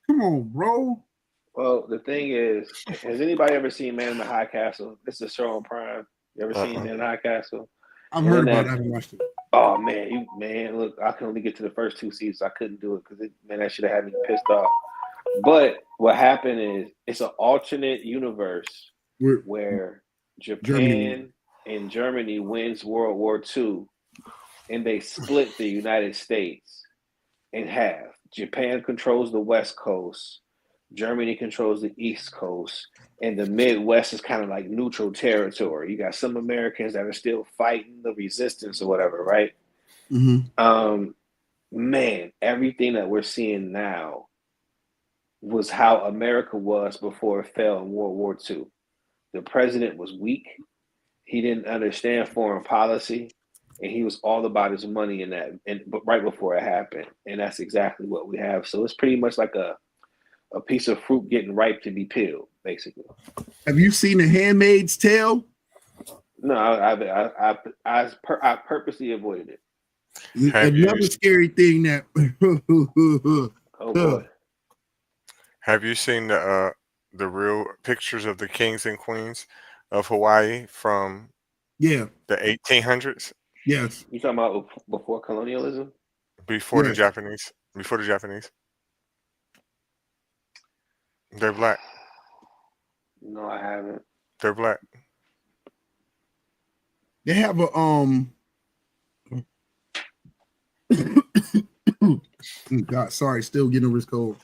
Come on, bro. Well, the thing is, has anybody ever seen Man in the High Castle? This is a show on Prime. You ever seen Man in the High Castle? I've heard about it. I haven't watched it. Oh man, look, I can only get to the first 2 seasons. I couldn't do it because that should have had me pissed off. But what happened is it's an alternate universe where Japan and Germany wins World War II, and they split the United States in half. Japan controls the West Coast, Germany controls the East Coast, and the Midwest is kind of like neutral territory. You got some Americans that are still fighting the resistance or whatever, right? Mm-hmm. Man, everything that we're seeing now was how America was before it fell in World War II. The president was weak. He didn't understand foreign policy, and he was all about his money in that. But right before it happened, and that's exactly what we have. So it's pretty much like a piece of fruit getting ripe to be peeled, basically. Have you seen The Handmaid's Tale? No, I purposely avoided it. Another scary thing that. Oh boy. Have you seen the real pictures of the kings and queens of Hawaii from the 1800s? Yes. You talking about before colonialism? Before the Japanese. Before the Japanese. They're black. No, I haven't. They're black. They have a God, sorry, still getting over this cold.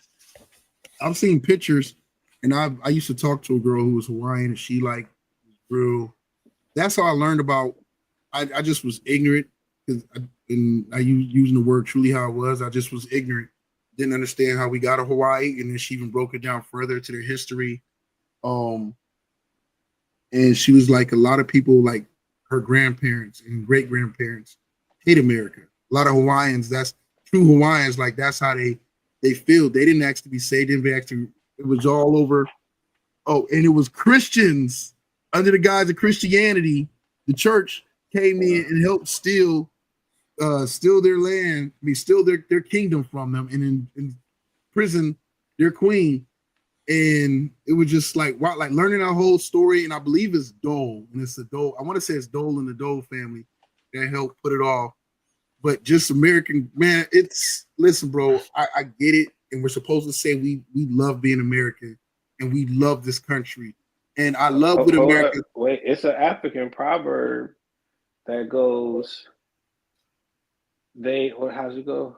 I've seen pictures, and I used to talk to a girl who was Hawaiian, and she like real. That's how I learned about. I just was ignorant because I using the word truly how it was. I just was ignorant, didn't understand how we got to Hawaii, and then she even broke it down further to their history. And she was like, a lot of people, like her grandparents and great grandparents, hate America. A lot of Hawaiians, that's true Hawaiians, like that's how they feel. They didn't ask to be saved. They didn't ask to, it was all over. Oh, and it was Christians under the guise of Christianity. The church came in and helped steal their land, steal their kingdom from them, and in prison their queen. And it was just like wow, like learning our whole story. And I believe it's Dole, and it's a Dole. I want to say it's Dole and the Dole family that helped put it all. But just American, man, listen, bro, I get it. And we're supposed to say we love being American and we love this country. And I love what America. Wait, it's an African proverb that goes, how's it go?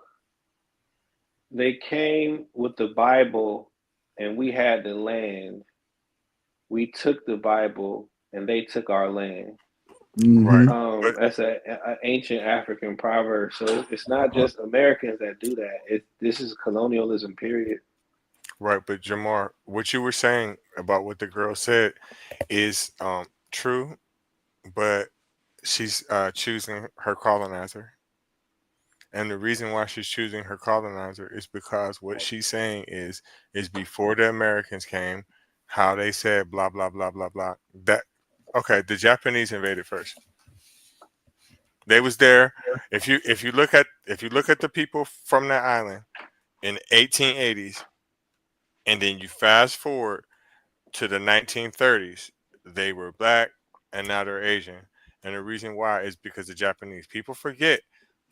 They came with the Bible and we had the land. We took the Bible and they took our land. Mm-hmm. That's an ancient African proverb. So it's not just Americans that do that. This is colonialism, period. Right, but Jamar, what you were saying about what the girl said is true, but she's choosing her colonizer. And the reason why she's choosing her colonizer is because what she's saying is before the Americans came, how they said blah blah blah blah blah. Okay, the Japanese invaded first. They was there. If you look at the people from that island in the 1880s, and then you fast forward to the 1930s, they were black and now they're Asian. And the reason why is because the Japanese people forget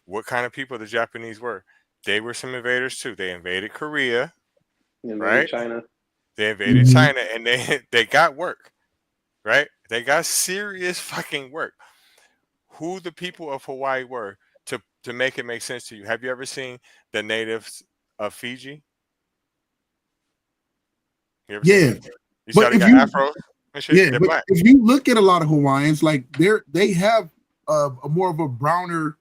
what kind of people the Japanese were. They were some invaders too. They invaded Korea, right? China. They invaded China, and they got work, right? They got serious fucking work. Who the people of Hawaii were to make it make sense to you? Have you ever seen the natives of Fiji? Yeah, you saw they got afro and shit. Yeah, but black. If you look at a lot of Hawaiians, like they have a more of a browner.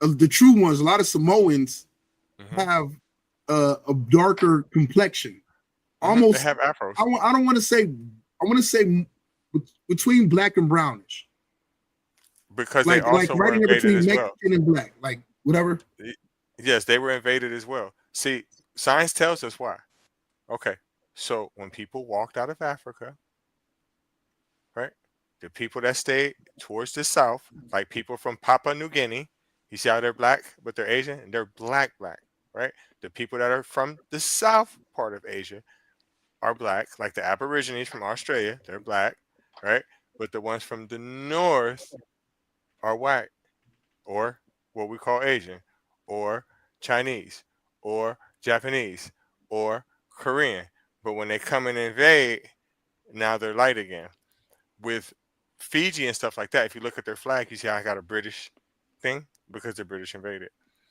The true ones, a lot of Samoans have a darker complexion. almost. They have afros. I don't want to say. I want to say between black and brownish. Because they also were right in invaded between as Mexican well. and black, like whatever. Yes, they were invaded as well. See, science tells us why. Okay, so when people walked out of Africa, right, the people that stayed towards the south, like people from Papua New Guinea, you see how they're black, but they're Asian, and they're black, right? The people that are from the south part of Asia are black, like the Aborigines from Australia, they're black, right? But the ones from the north are white, or what we call Asian, or Chinese, or Japanese, or Korean. But when they come and invade, now they're light again. With Fiji and stuff like that, if you look at their flag, you see how I got a British thing because the British invaded.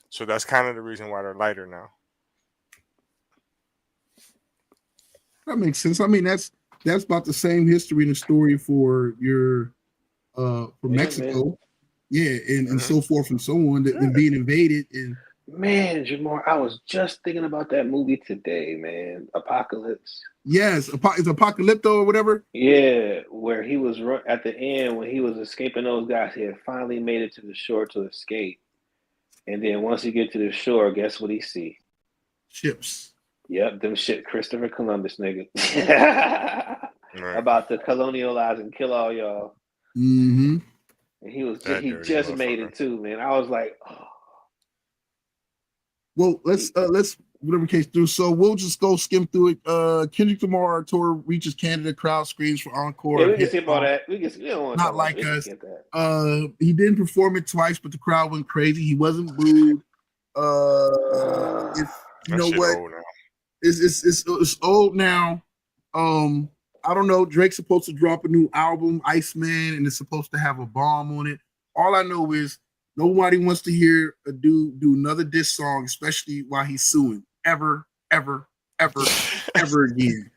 So that's kind of the reason why they're lighter now. That makes sense. I mean, that's about the same history and the story for your for Mexico. Man. Yeah, and so forth and so on that being invaded. And man, Jamar, I was just thinking about that movie today, man. Apocalypse. Yes, it's Apocalypto or whatever. Yeah, where he was at the end when he was escaping those guys. He had finally made it to the shore to escape, and then once he get to the shore, guess what he see? Ships. Yep, them shit. Christopher Columbus, nigga. About to colonialize and kill all y'all. Mm-hmm. And he just made it too, man. I was like, oh. Well, let's whatever case through. So we'll just go skim through it. Kendrick Lamar tour reaches Canada, crowd screams for encore. Yeah, we can skip all that. We don't not like us. He didn't perform it twice, but the crowd went crazy. He wasn't booed. You know what? It's old now. I don't know. Drake's supposed to drop a new album, Iceman, and it's supposed to have a bomb on it. All I know is nobody wants to hear a dude do another diss song, especially while he's suing. Ever again.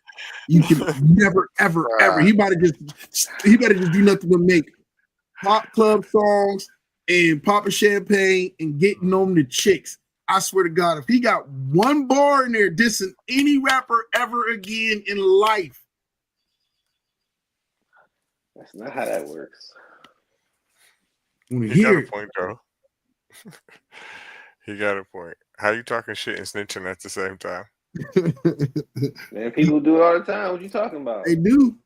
You can never, ever. He better just do nothing but make pop club songs and popping champagne and getting on the chicks. I swear to God, if he got one bar in there dissing any rapper ever again in life. That's not how that works. He got a point, though. He got a point. How you talking shit and snitching at the same time? Man, people do it all the time. What you talking about? They do.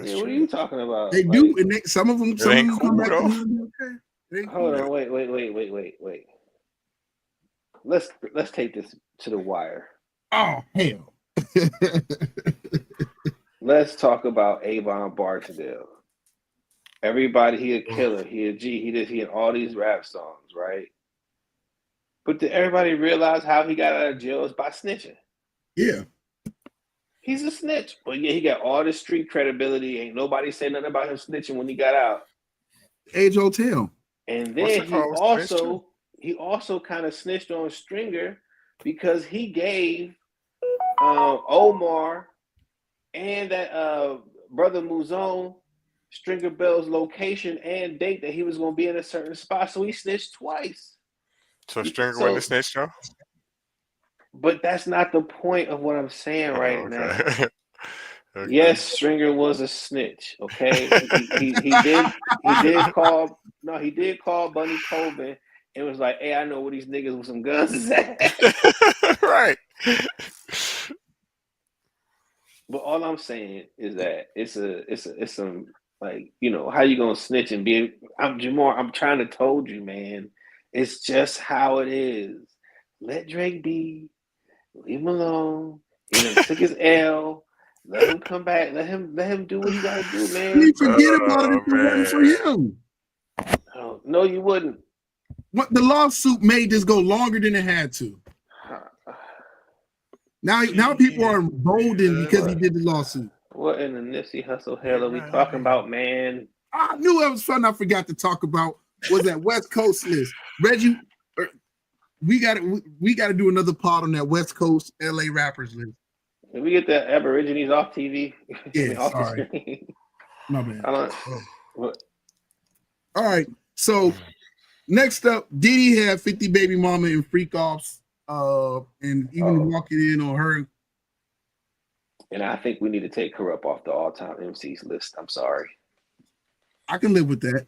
Yeah, what are you talking about? They do, and some of them come back to me. Okay. Hold on, wait. Let's take this to the wire. Oh hell. Let's talk about Avon Barksdale. Everybody, he a killer. He a G. He in all these rap songs, right? But did everybody realize how he got out of jail is by snitching? Yeah. He's a snitch. But yeah, he got all the street credibility. Ain't nobody say nothing about him snitching when he got out. Age Hotel. And then he also kind of snitched on Stringer because he gave Omar and that brother Muzone Stringer Bell's location and date that he was going to be in a certain spot. So he snitched twice. So Stringer went to snitch, though? But that's not the point of what I'm saying now. Okay. Yes, Stringer was a snitch. Okay, he did call Bunny Colvin and was like, "Hey, I know where these niggas with some guns is at." Right. But all I'm saying is that it's some like, you know, how you gonna snitch and be? I'm Jamar. I'm trying to told you, man. It's just how it is. Let Drake be. Leave him alone. He done took his L. Let him come back. Let him do what he gotta do, man. You forget about it if it wasn't for him. Oh, no, you wouldn't. What the lawsuit made this go longer than it had to. Now people are emboldened because he did the lawsuit. What in the Nipsey Hussle hell are we talking about, man? I knew it was fun. I forgot to talk about was that West Coast list. Reggie, we got to do another pod on that West Coast LA rappers list. Can we get the Aborigines off TV? Yeah, off sorry. The screen? My bad. What? All right. So next up, Diddy had 50 Baby Mama and Freak Offs, and even walking in on her. And I think we need to take Corrupt off the all-time MCs list. I'm sorry. I can live with that.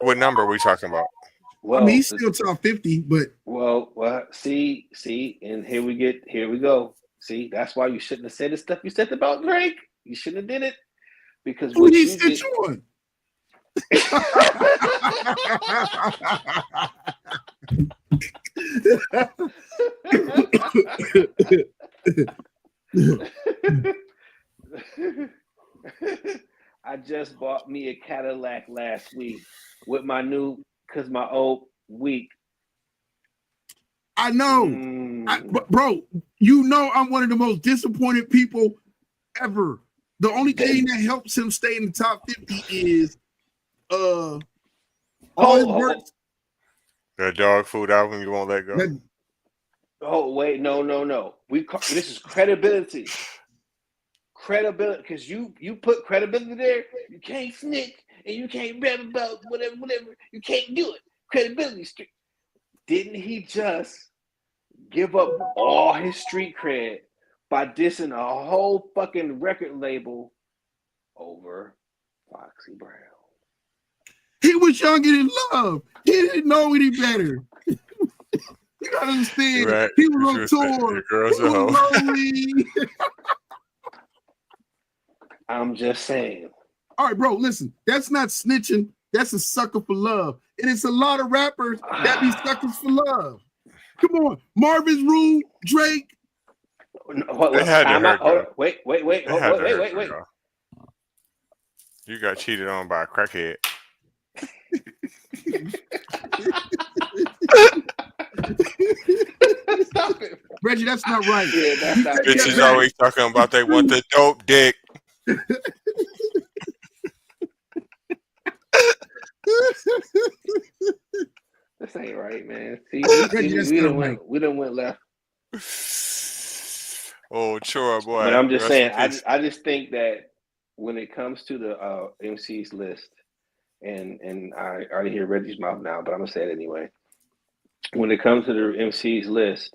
What number are we talking about? Well, I mean, he's still top 50, but see, and here we go. See, that's why you shouldn't have said the stuff you said about Drake. You shouldn't have did it because what he said you on. I just bought me a Cadillac last week with my new, because my old week. I know. Bro, you know I'm one of the most disappointed people ever. The only thing that helps him stay in the top 50 is all his work. The dog food album you won't let go. Oh wait, no. This is credibility. Credibility, because you put credibility there. You can't snitch and you can't rap about whatever. You can't do it. Credibility. Didn't he just give up all his street cred by dissing a whole fucking record label over Foxy Brown? He was young and in love. He didn't know any better. You gotta understand. Right. He was on tour. Girls he was lonely. I'm just saying. All right, bro, listen. That's not snitching. That's a sucker for love. And it's a lot of rappers that be suckers for love. Come on. Marvin's Room, Drake. Wait. You got cheated on by a crackhead. Stop it. Reggie, that's not right. Yeah, that's not right. Bitches always talking about they want the dope dick. This ain't right, man. See, we done went left. Oh, sure, boy. But I'm just saying, I just think that when it comes to the MC's list, and I already hear Reggie's mouth now, but I'm gonna say it anyway. When it comes to the MC's list,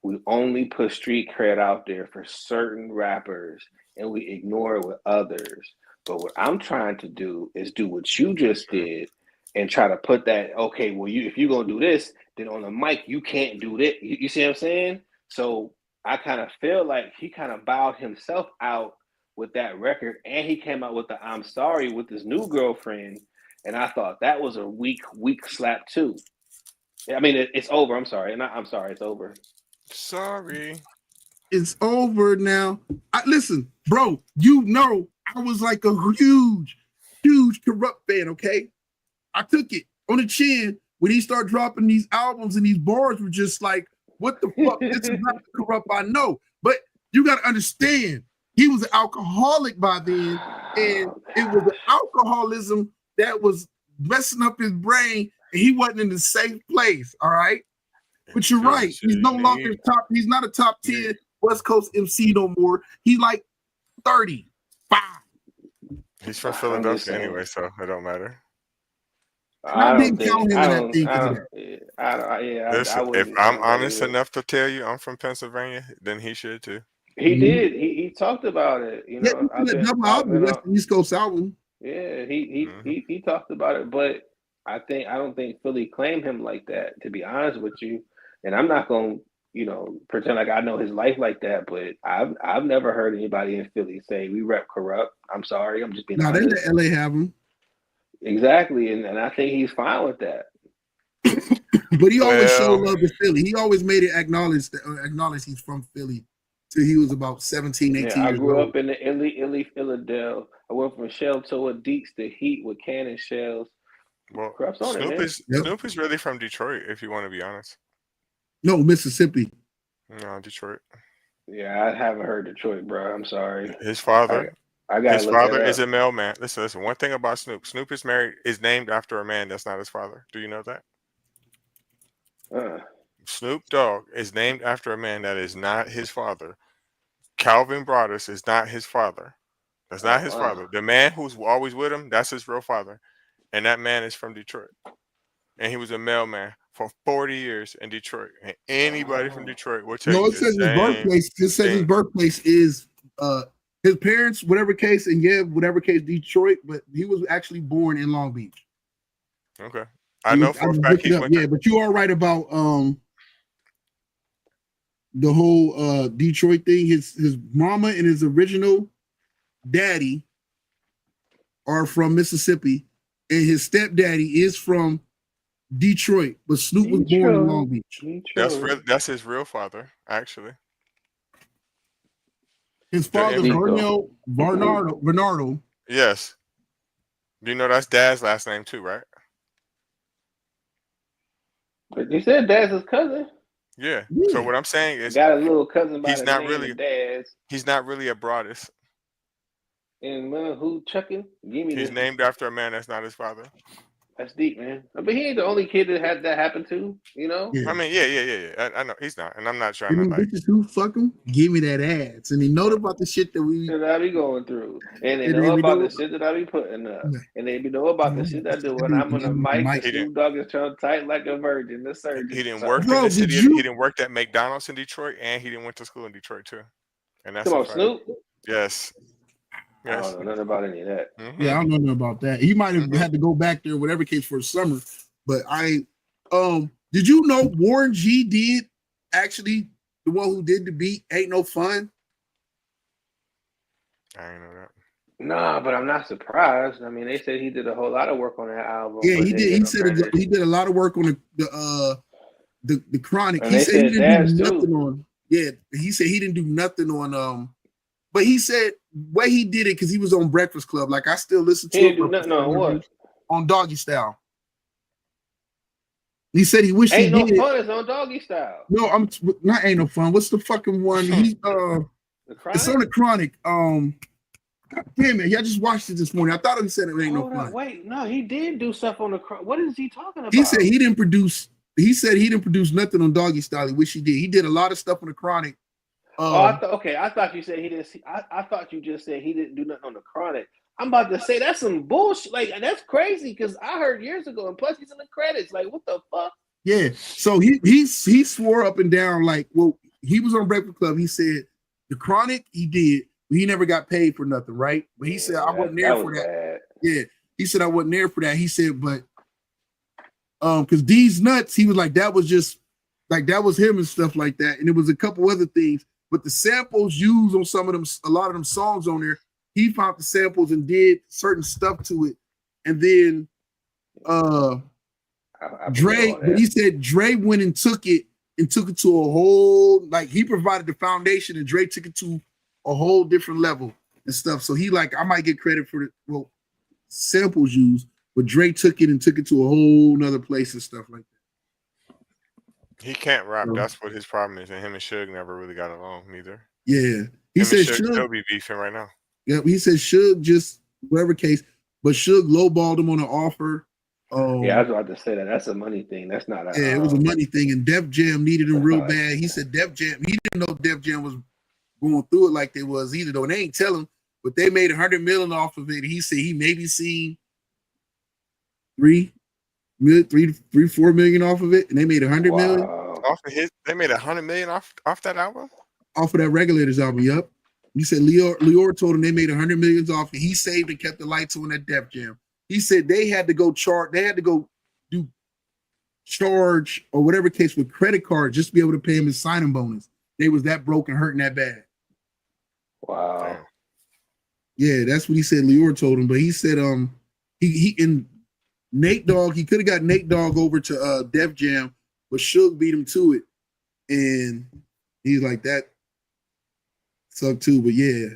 we only put street cred out there for certain rappers, and we ignore it with others. But what I'm trying to do is do what you just did and try to put that, okay, well, if you're going to do this, then on the mic, you can't do that. You see what I'm saying? So I kind of feel like he kind of bowed himself out with that record, and he came out with the I'm Sorry with his new girlfriend, and I thought that was a weak slap too. I mean, it's over. I'm sorry. I'm sorry. It's over. Sorry. It's over now. Listen, bro, you know I was like a huge Corrupt fan, okay? I took it on the chin when he started dropping these albums, and these bars were just like, what the fuck? This is not the Corrupt I know. But you got to understand, he was an alcoholic by then, and it was an alcoholism that was messing up his brain, and he wasn't in the safe place, all right? But you're right. He's no longer top. He's not a top 10 West Coast MC no more. He's like 35. He's from Philadelphia anyway, so it don't matter. If I'm honest enough to tell you I'm from Pennsylvania, then he should too. He did. He talked about it. You know, double album, West and East Coast album. Yeah, he talked about it, but I don't think Philly claimed him like that, to be honest with you. And I'm not gonna, pretend like I know his life like that, but I've never heard anybody in Philly say we rep Corrupt. I'm sorry, I'm just being honest. They let LA have him. Exactly, and I think he's fine with that. But he always showed love to Philly. He always made it acknowledge he's from Philly till he was about 17, 18 years old. I grew up in the Illy, Philadelphia. I went from shell toe Deeks to Heat with cannon shells. Well, Snoop is really from Detroit, if you want to be honest. No, Mississippi. No, Detroit. Yeah, I haven't heard Detroit, bro. I'm sorry. His father. His father is a mailman. Listen. One thing about Snoop. Snoop is named after a man that's not his father. Do you know that? Snoop Dogg is named after a man that is not his father. Calvin Broadus is not his father. That's not his father. The man who's always with him, that's his real father. And that man is from Detroit. And he was a mailman for 40 years in Detroit, and anybody from Detroit will tell no, you it says his birthplace. It says his birthplace is his parents, whatever case, and whatever case, Detroit, but he was actually born in Long Beach. Okay, I know for a fact he went. Yeah, but you are right about the whole Detroit thing. His mama and his original daddy are from Mississippi, and his stepdaddy is from Detroit, but Snoop was born in Long Beach. That's his real father, actually. His father, Bernardo. Yes. Do you know that's Dad's last name too, right? But you said Dad's his cousin. Yeah. So what I'm saying is, got a little cousin by he's the not name really of Dad's. He's not really a Broadus. And who chucking? He's named after a man that's not his father. That's deep, man. But he ain't the only kid that had that happen to, you know? Yeah. I mean, yeah. I know he's not, and I'm not trying to like. Bitches who fuck him, give me that ads, and they know about the shit that I be going through, and they know about the shit that I be putting up, and they know about the shit I do when I'm on the mic. Snoop Dogg is trying tight like a virgin. The surgeon. He didn't work in the city. He didn't work at McDonald's in Detroit, and he didn't went to school in Detroit too. And that's come on, Snoop. Yes. I don't know nothing about any of that. Mm-hmm. Yeah, I don't know nothing about that. He might have had to go back there, whatever case, for summer. But did you know Warren G did actually the one who did the beat Ain't No Fun? I didn't know that. Nah, but I'm not surprised. I mean, they said he did a whole lot of work on that album. Yeah, he did. He said he did a lot of work on the Chronic. And he said he didn't do nothing on. Yeah, he said he didn't do nothing on But he said way he did it because he was on Breakfast Club. Like I still listen to it. He didn't do nothing on what? On Doggy Style. He said he wished Ain't he No did. Fun is on Doggy Style. No, I'm not Ain't No Fun. What's the fucking one? He it's on the Chronic. God damn it! I just watched it this morning. I thought he said it ain't no fun. Wait, no, he did do stuff on the Chronic. What is he talking about? He said he didn't produce. He said he didn't produce nothing on Doggy Style. He wish he did. He did a lot of stuff on the Chronic. I thought you said he didn't see. I thought you just said he didn't do nothing on the Chronic. I'm about to say that's some bullshit. Like that's crazy because I heard years ago, and plus he's in the credits. Like what the fuck? Yeah. So he swore up and down like, well, he was on Breakfast Club. He said the Chronic he did, but he never got paid for nothing, right? But he said I wasn't there for that. Bad. Yeah. He said I wasn't there for that. He said, but because D's Nuts, he was like that was just like that was him and stuff like that, and it was a couple other things. But the samples used on some of them, a lot of them songs on there, he found the samples and did certain stuff to it. And then Dre, but he said Dre went and took it to a whole, like he provided the foundation and Dre took it to a whole different level and stuff. So he like, I might get credit for the samples used, but Dre took it to a whole nother place and stuff like that. He can't rap. That's what his problem is, and him and Suge never really got along neither. Yeah, he said Suge still be beefing right now. Yeah, he said Suge just whatever case, but Suge lowballed him on an offer. Yeah, I was about to say that. That's a money thing. That's not. It was a money thing, and Def Jam needed him real bad. He said Def Jam. He didn't know Def Jam was going through it like they was either, though. And they ain't tell him, but they made $100 million off of it. He said he maybe seen 3, 4 million off of it, and they made $100 million off of his. They made $100 million off that album. Off of that Regulators album, yep. He said Lior told him they made $100 million off, and he saved and kept the lights on at Def Jam. He said they had to go do charge or whatever case with credit card just to be able to pay him his signing bonus. They was that broke and hurting that bad. Wow. Yeah, that's what he said. Lior told him, but he said he and Nate Dogg, he could have got Nate Dogg over to Def Jam, but Suge beat him to it, and he's like that sucked too. But yeah,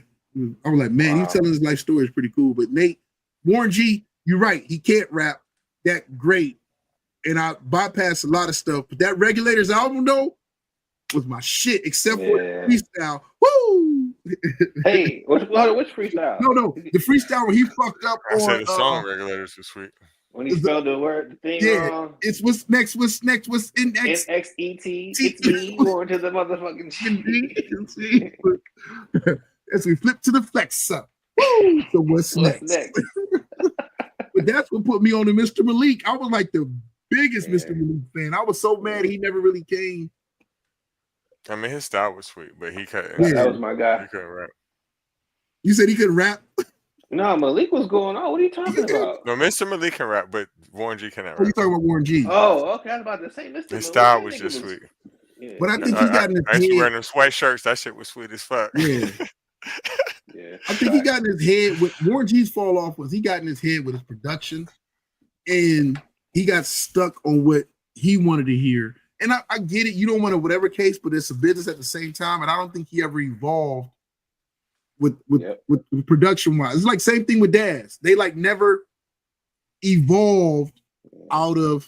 I was like, man, he's telling his life story is pretty cool. But Warren G, you're right, he can't rap that great, and I bypassed a lot of stuff. But that Regulators album though was my shit, except for freestyle. Woo! Hey, which freestyle? No, the freestyle where he fucked up. I said the song Regulators was sweet. When he spelled the thing wrong. It's what's next? What's in X? NXET. It's me going to the motherfucking G. As we flip to the flex up. Woo! So what's next? But that's what put me on to Mr. Malik. I was like the biggest Mr. Malik fan. I was so mad he never really came. I mean, his style was sweet, but he couldn't. Yeah, that was my guy. He couldn't rap. You said he couldn't rap? No, Malik was going on. What are you talking about? No, Mr. Malik can rap, but Warren G cannot rap. What are you talking about, Warren G? Oh, okay. I was about to say Mr. His Malik. style was just sweet. Yeah. But I think he got in his head. I used to wear them sweat shirts. That shit was sweet as fuck. Yeah. Yeah. I think he got in his head with Warren G's fall off was he got in his head with his production and he got stuck on what he wanted to hear. And I get it. You don't want to whatever case, but it's a business at the same time. And I don't think he ever evolved with production wise. It's like same thing with Daz. They like never evolved out of.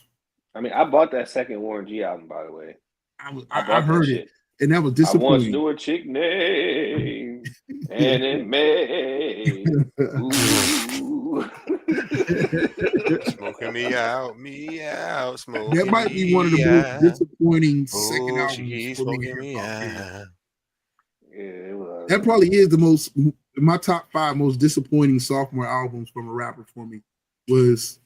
I mean, I bought that second Warren G album, by the way. I heard it, and that was disappointing. I once knew a chick named Annie Mae. Smoking me out, smoking. That might be one of the most disappointing second albums. She's smoking me out. Yeah, it was. That probably is the most my top 5 most disappointing sophomore albums from a rapper for me was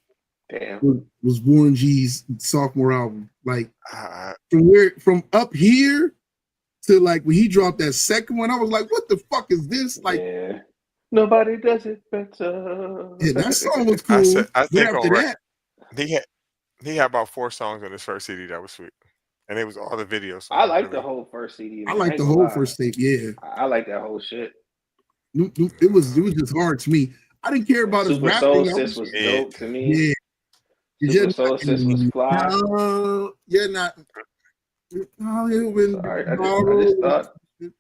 Warren G's sophomore album. Like from up here to like when he dropped that second one, I was like, what the fuck is this? Like nobody does it better. Yeah, that song was cool. I think after that, he had about 4 songs on his first CD that was sweet. And it was all the videos. I like the whole first CD. Man. I like the whole first tape. Yeah, I like that whole shit. It was just hard to me. I didn't care about his rapping. Soul Sis was dope to me. Yeah, Super Soul Sis was fly. No, you're not.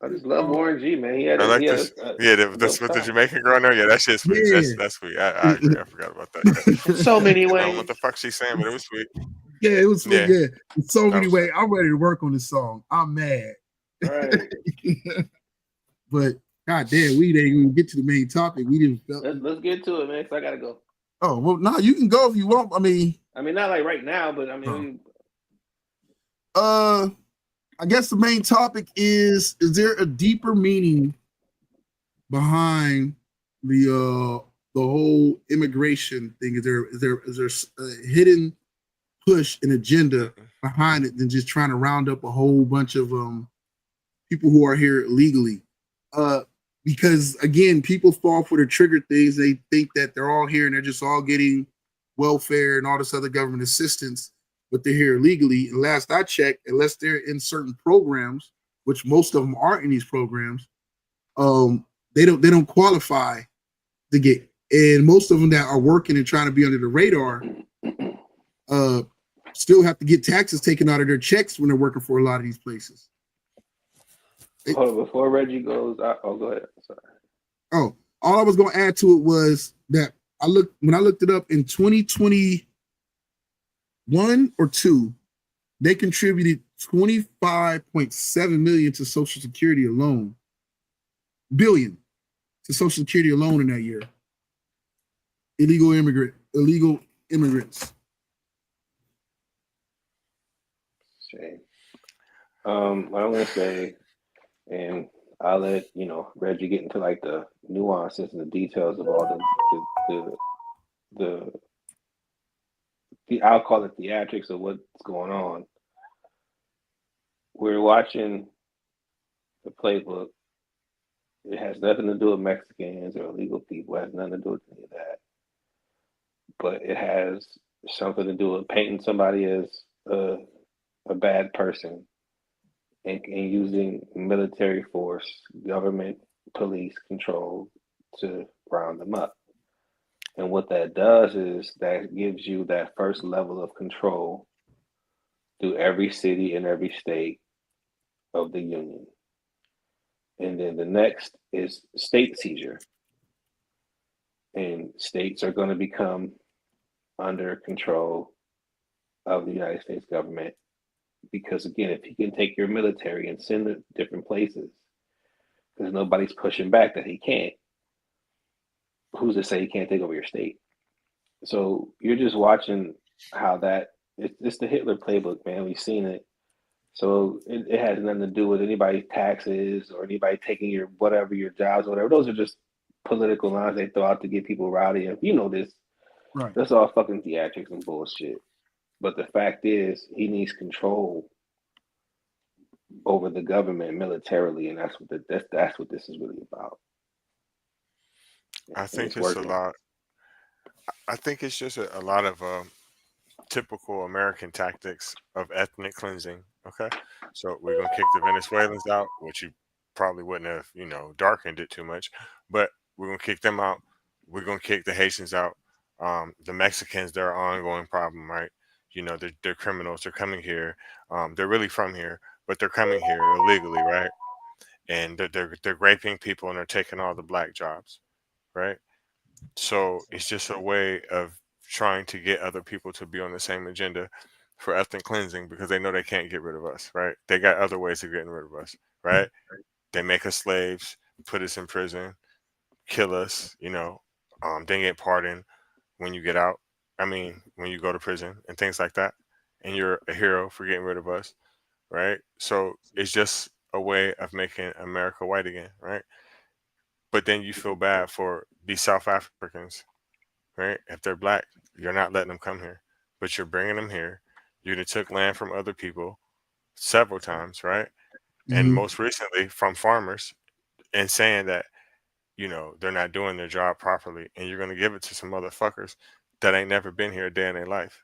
I just love Warren G, man. He had the Jamaican girl there. Yeah, that shit's sweet. Yeah. That's sweet. I agree. I forgot about that. So many ways. I don't know what the fuck she's saying, but it was sweet. Yeah, it was sweet. Yeah. In so many ways. I'm ready to work on this song. I'm mad. Right. But goddamn, we didn't even get to the main topic. We didn't. Let's get to it, man. Cause I gotta go. Oh well, no, you can go if you want. I mean, not like right now, but I mean. I guess the main topic is there a deeper meaning behind the whole immigration thing? Is there a hidden push and agenda behind it than just trying to round up a whole bunch of people who are here illegally? Because again, people fall for the trigger things. They think that they're all here and they're just all getting welfare and all this other government assistance, but they're here illegally. And last I checked, unless they're in certain programs, which most of them aren't in these programs, they don't qualify to get. And most of them that are working and trying to be under the radar still have to get taxes taken out of their checks when they're working for a lot of these places. Before Reggie goes, go ahead. Sorry. Oh, all I was going to add to it was that when I looked it up in 2021 or 2, they contributed $25.7 million to Social Security alone. Billion to Social Security alone in that year. Illegal immigrants. Shame. What I'm gonna say, and I'll let Reggie get into like the nuances and the details of all the I'll call it theatrics of what's going on. We're watching the playbook. It has nothing to do with Mexicans or illegal people. It has nothing to do with any of that. But it has something to do with painting somebody as a bad person and using military force, government, police control to round them up. And what that does is that gives you that first level of control through every city and every state of the union. And then the next is state seizure. And states are going to become under control of the United States government. Because again, if he can take your military and send it to different places, because nobody's pushing back that he can't, who's to say he can't take over your state? So you're just watching how it's the Hitler playbook, man. We've seen it. So it has nothing to do with anybody's taxes or anybody taking your jobs or whatever. Those are just political lines they throw out to get people rowdy. And you know this. Right. That's all fucking theatrics and bullshit. But the fact is, he needs control over the government militarily, and that's what this is really about. I think it's a lot. I think it's just a lot of typical American tactics of ethnic cleansing. Okay, so we're gonna kick the Venezuelans out, which you probably wouldn't have, darkened it too much, but we're gonna kick them out. We're gonna kick the Haitians out. The Mexicans, they're an ongoing problem, right? They're criminals. They're coming here. They're really from here, but they're coming here illegally, right? And they're raping people and they're taking all the black jobs, right? So it's just a way of trying to get other people to be on the same agenda for ethnic cleansing because they know they can't get rid of us, right? They got other ways of getting rid of us, right? They make us slaves, put us in prison, kill us, then get pardoned when you get out. I mean, when you go to prison and things like that. And you're a hero for getting rid of us, right? So it's just a way of making America white again, right? But then you feel bad for these South Africans, right? If they're black, you're not letting them come here, but you're bringing them here. You done took land from other people several times, right? And most recently from farmers and saying that, they're not doing their job properly. And you're going to give it to some motherfuckers that ain't never been here a day in their life.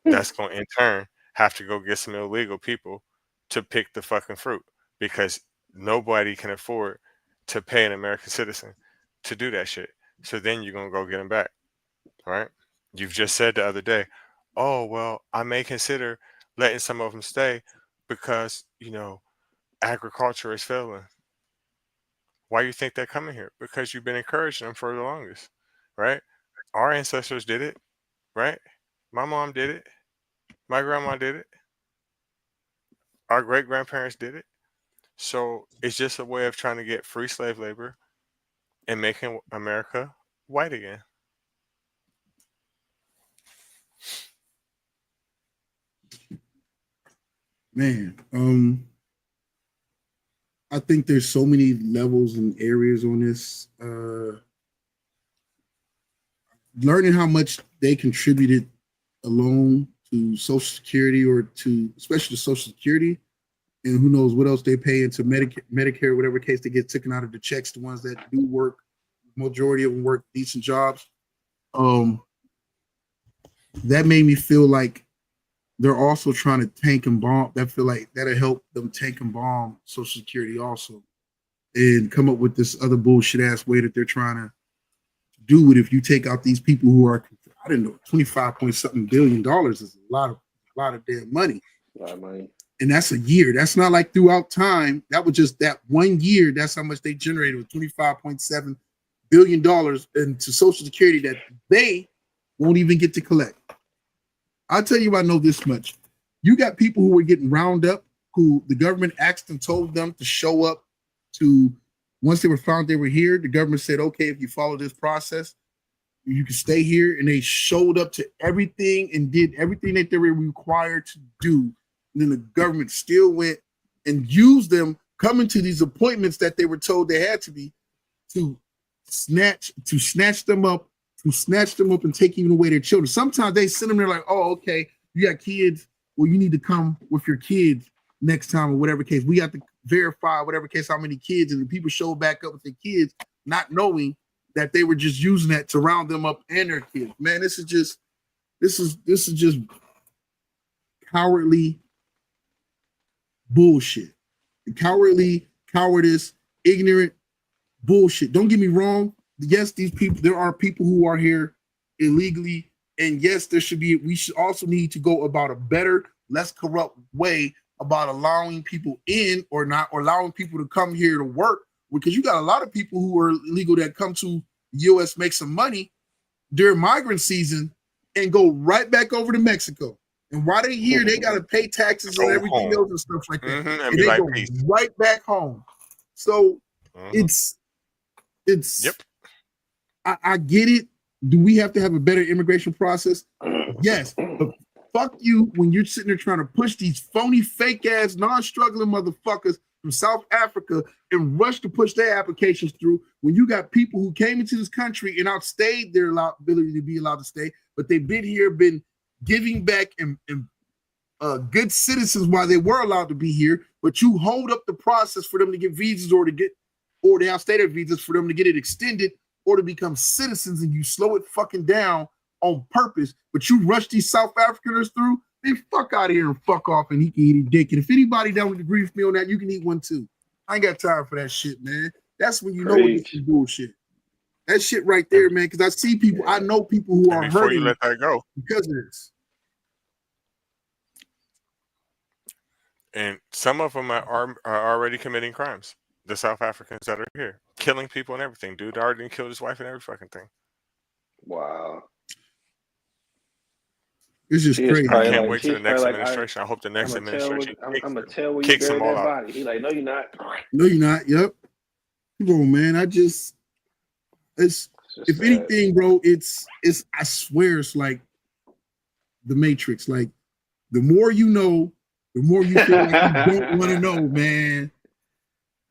That's going to in turn have to go get some illegal people to pick the fucking fruit because nobody can afford to pay an American citizen to do that shit. So then you're going to go get them back, right? You've just said the other day, oh, well, I may consider letting some of them stay because, agriculture is failing. Why do you think they're coming here? Because you've been encouraging them for the longest, right? Our ancestors did it, right? My mom did it. My grandma did it. Our great-grandparents did it. So it's just a way of trying to get free slave labor and making America white again. Man, I think there's so many levels and areas on this. Learning how much they contributed alone to Social Security or to especially Social Security, and who knows what else they pay into Medicare, whatever case they get taken out of the checks, the ones that do work, majority of them work decent jobs. That made me feel like they're also trying to tank and bomb. That feel like that'll help them tank and bomb Social Security also, and come up with this other bullshit ass way that they're trying to do it. If you take out these people who are, I didn't know, $25.something billion is a lot of damn money. A lot of money. And that's a year. That's not like throughout time. That was just that 1 year. That's how much they generated with $25.7 billion into Social Security that they won't even get to collect. I'll tell you, I know this much. You got people who were getting round up, who the government asked and told them to show up to, once they were found they were here, the government said, okay, if you follow this process, you can stay here. And they showed up to everything and did everything that they were required to do. And then the government still went and used them coming to these appointments that they were told they had to be to snatch them up and take even away their children. Sometimes they send them there like, oh, okay, you got kids. Well, you need to come with your kids next time or whatever case. We got to verify whatever case how many kids, and the people show back up with their kids, not knowing that they were just using that to round them up and their kids. Man, this is just cowardly bullshit. Cowardice, ignorant bullshit. Don't get me wrong. Yes, there are people who are here illegally, and yes, we should also need to go about a better, less corrupt way about allowing people in or not, or allowing people to come here to work, because you got a lot of people who are illegal that come to the U.S., make some money during migrant season and go right back over to Mexico. And while they're here, they got to pay taxes and everything else and stuff like that. And they go right back home. So it's yep. I get it. Do we have to have a better immigration process? Yes. But fuck you when you're sitting there trying to push these phony, fake ass, non-struggling motherfuckers from South Africa and rush to push their applications through when you got people who came into this country and outstayed their ability to be allowed to stay, but they've been here, been giving back and good citizens while they were allowed to be here, but you hold up the process for them to get visas or they have stated visas for them to get it extended or to become citizens, and you slow it fucking down on purpose, but you rush these South Africans through, then fuck out of here and fuck off, and he can eat a dick. And if anybody don't agree with me on that, you can eat one too. I ain't got time for that shit, man. That's when you know it's bullshit. That shit right there, man, because I see people, I know people who are before hurting you let that go because of this. And some of them are already committing crimes. The South Africans that are here, killing people and everything. Dude already killed his wife and every fucking thing. Wow. It's just crazy. I can't wait to the next administration. I hope the next administration I'm gonna tell where you buried that body. He like, no, you're not. No, you're not. Yep. Come on, man. If anything, bro, it's I swear it's like the Matrix. Like the more you know, the more you feel like you don't want to know, man.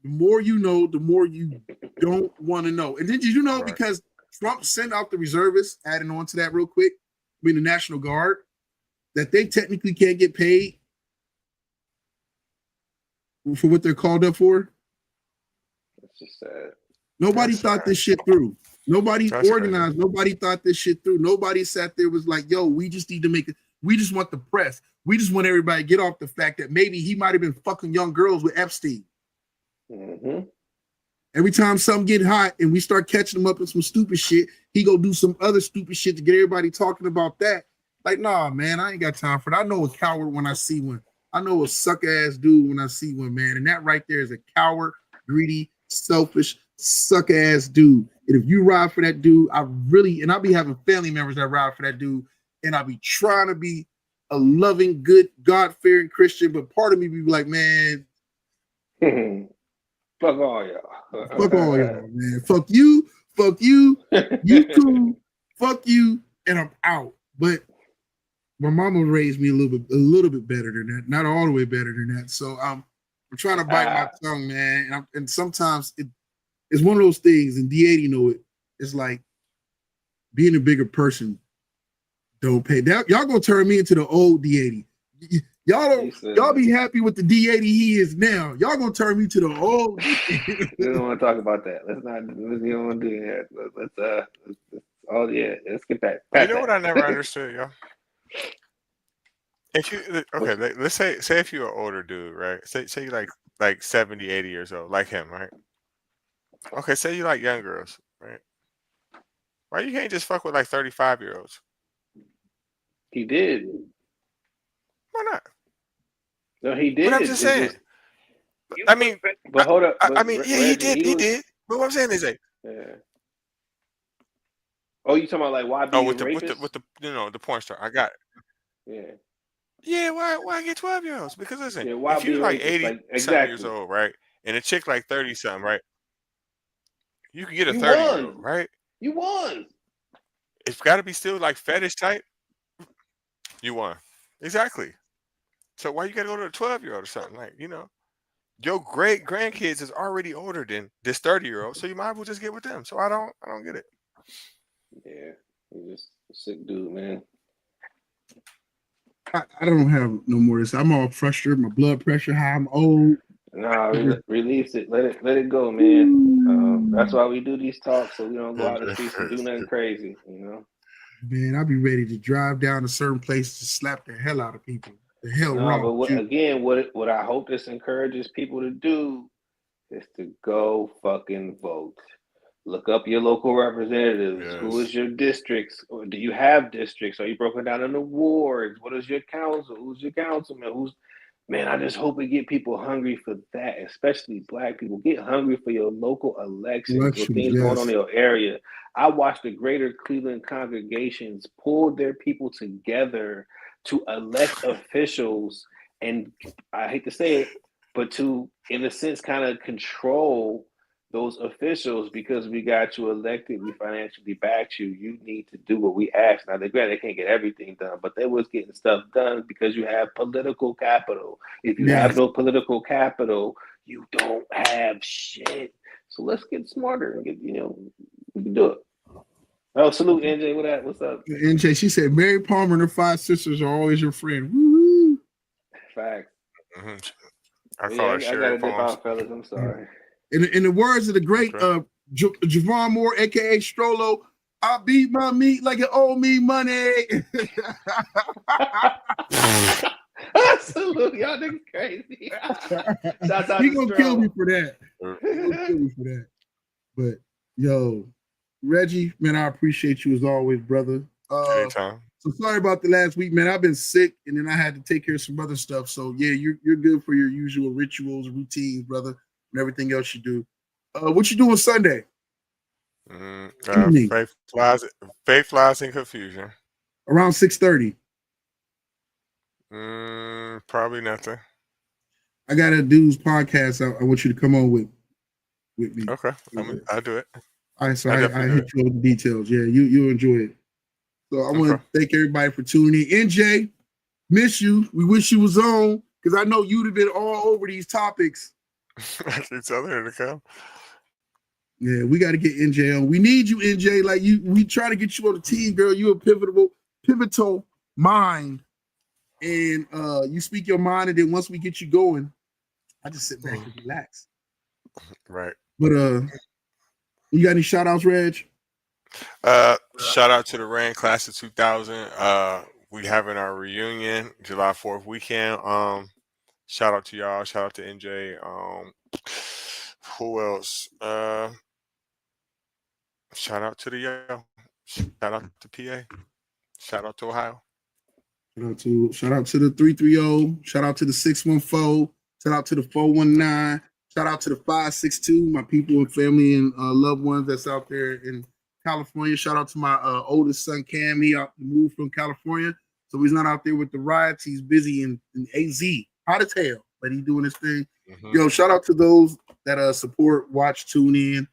The more you know, the more you don't want to know. And then did you know, because Trump sent out the reservists, adding on to that real quick, the National Guard, that they technically can't get paid for what they're called up for? That's just sad. Nobody thought this shit through. Nobody organized. Crazy. Nobody thought this shit through. Nobody sat there was like, yo, we just need to make it. We just want the press. We just want everybody to get off the fact that maybe he might have been fucking young girls with Epstein. Mm-hmm. Every time something get hot and we start catching him up in some stupid shit, he go do some other stupid shit to get everybody talking about that. Like, nah, man, I ain't got time for that. I know a coward when I see one. I know a suck-ass dude when I see one, man. And that right there is a coward, greedy, selfish, suck-ass dude. And if you ride for that dude, I be having family members that ride for that dude, and I be trying to be a loving, good, God-fearing Christian, but part of me be like, man, fuck all y'all. Fuck all y'all, man. Fuck you, you cool, fuck you, and I'm out. But my mama raised me a little bit better than that, not all the way better than that. So I'm trying to bite my tongue, man. And sometimes it's one of those things, and D80 know it. It's like being a bigger person don't pay. Y'all gonna turn me into the old D80. Y'all be happy with the D80 he is now. Y'all gonna turn me to the old. We don't want to talk about that. We don't want to do that. Let's get back. You know what I never understood, y'all? If you let's say if you're an older dude, right? Say you like 70, 80 years old, like him, right? Okay, say you like young girls, right? Why you can't just fuck with like 35-year-olds? He did. Why not? No, he did. But I'm just saying. I mean, but hold up. I mean, yeah, he did. But what I'm saying is like, yeah. Oh, you talking about like why be with the the porn star? I got it. Yeah. Yeah, why get 12-year-olds? Because listen, if you're like 80 something years old, right, and a chick like 30 something, right, you can get a 30-year-old, right? You won. It's got to be still like fetish type. You won. Exactly. So why you got to go to a 12-year-old or something? Like, your great grandkids is already older than this 30-year-old, so you might as well just get with them. So I don't get it. Yeah, he's just a sick dude, man. I don't have no more. I'm all frustrated. My blood pressure high. I'm old. Nah, release it. Let it go, man. That's why we do these talks, so we don't go out the streets and do nothing crazy, Man, I'll be ready to drive down to certain places to slap the hell out of people. The hell wrong. But what I hope this encourages people to do is to go fucking vote. Look up your local representatives. Yes. Who is your districts? Or do you have districts? Are you broken down into wards? What is your council? Who's your councilman? Man, I just hope we get people hungry for that, especially Black people. Get hungry for your local elections or things going on in your area. I watched the greater Cleveland congregations pull their people together to elect officials, and I hate to say it, but to, in a sense, kind of control those officials because we got you elected, we financially backed you. You need to do what we ask. Now, they can't get everything done, but they was getting stuff done because you have political capital. If you have no political capital, you don't have shit. So let's get smarter and we can do it. Oh, salute NJ. What's up? NJ, she said Mary Palmer and her 5 sisters are always your friend. Woo-hoo. Fact. Mm-hmm. I gotta dip out, fellas. I'm sorry. In the words of the great Javon Moore, aka Strollo, I beat my meat like it owe me money. Salute, y'all niggas crazy. He gonna kill me for that. But yo, Reggie, man, I appreciate you as always, brother. Anytime. So sorry about the last week, man. I've been sick, and then I had to take care of some other stuff. So yeah, you're good for your usual rituals, routines, brother, and everything else you do. What you doing Sunday? Faith Flies in Confusion. Around 6:30. Probably nothing. I got a dude's podcast I want you to come on with me. Okay, I'll do it. All right, so I hit you with the details. Yeah, you'll enjoy it. So I want to thank everybody for tuning in. NJ, miss you. We wish you was on because I know you'd have been all over these topics. I keep telling her to come. Yeah, we got to get NJ on. We need you, NJ. Like we try to get you on the team, girl. You're a pivotal mind, and you speak your mind. And then once we get you going, I just sit back and relax. Right. But you got any shout outs, Reg? Shout out to the Rain class of 2000. We having our reunion July 4th weekend. Shout out to y'all. Shout out to NJ. Who else? Shout out to the Yo. Shout out to PA. Shout out to Ohio. Shout out to the 330. Shout out to the 614. Shout out to the 419. Shout out to the 562. My people and family and loved ones that's out there in California. Shout out to my oldest son Cam. He moved from California, so he's not out there with the riots. He's busy in AZ, hot as hell, but he's doing his thing. Yo, shout out to those that support, watch, tune in,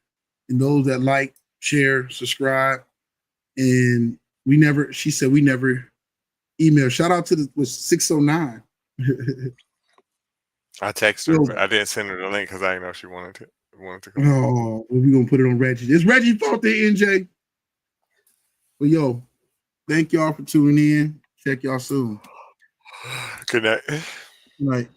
and those that like, share, subscribe. And she said we never email. Shout out to the 609. I texted her, but I didn't send her the link because I didn't know she wanted to come. Oh, well, we're gonna put it on Reggie. It's Reggie's fault there, NJ. But yo, thank y'all for tuning in. Check y'all soon. Good night. Good night.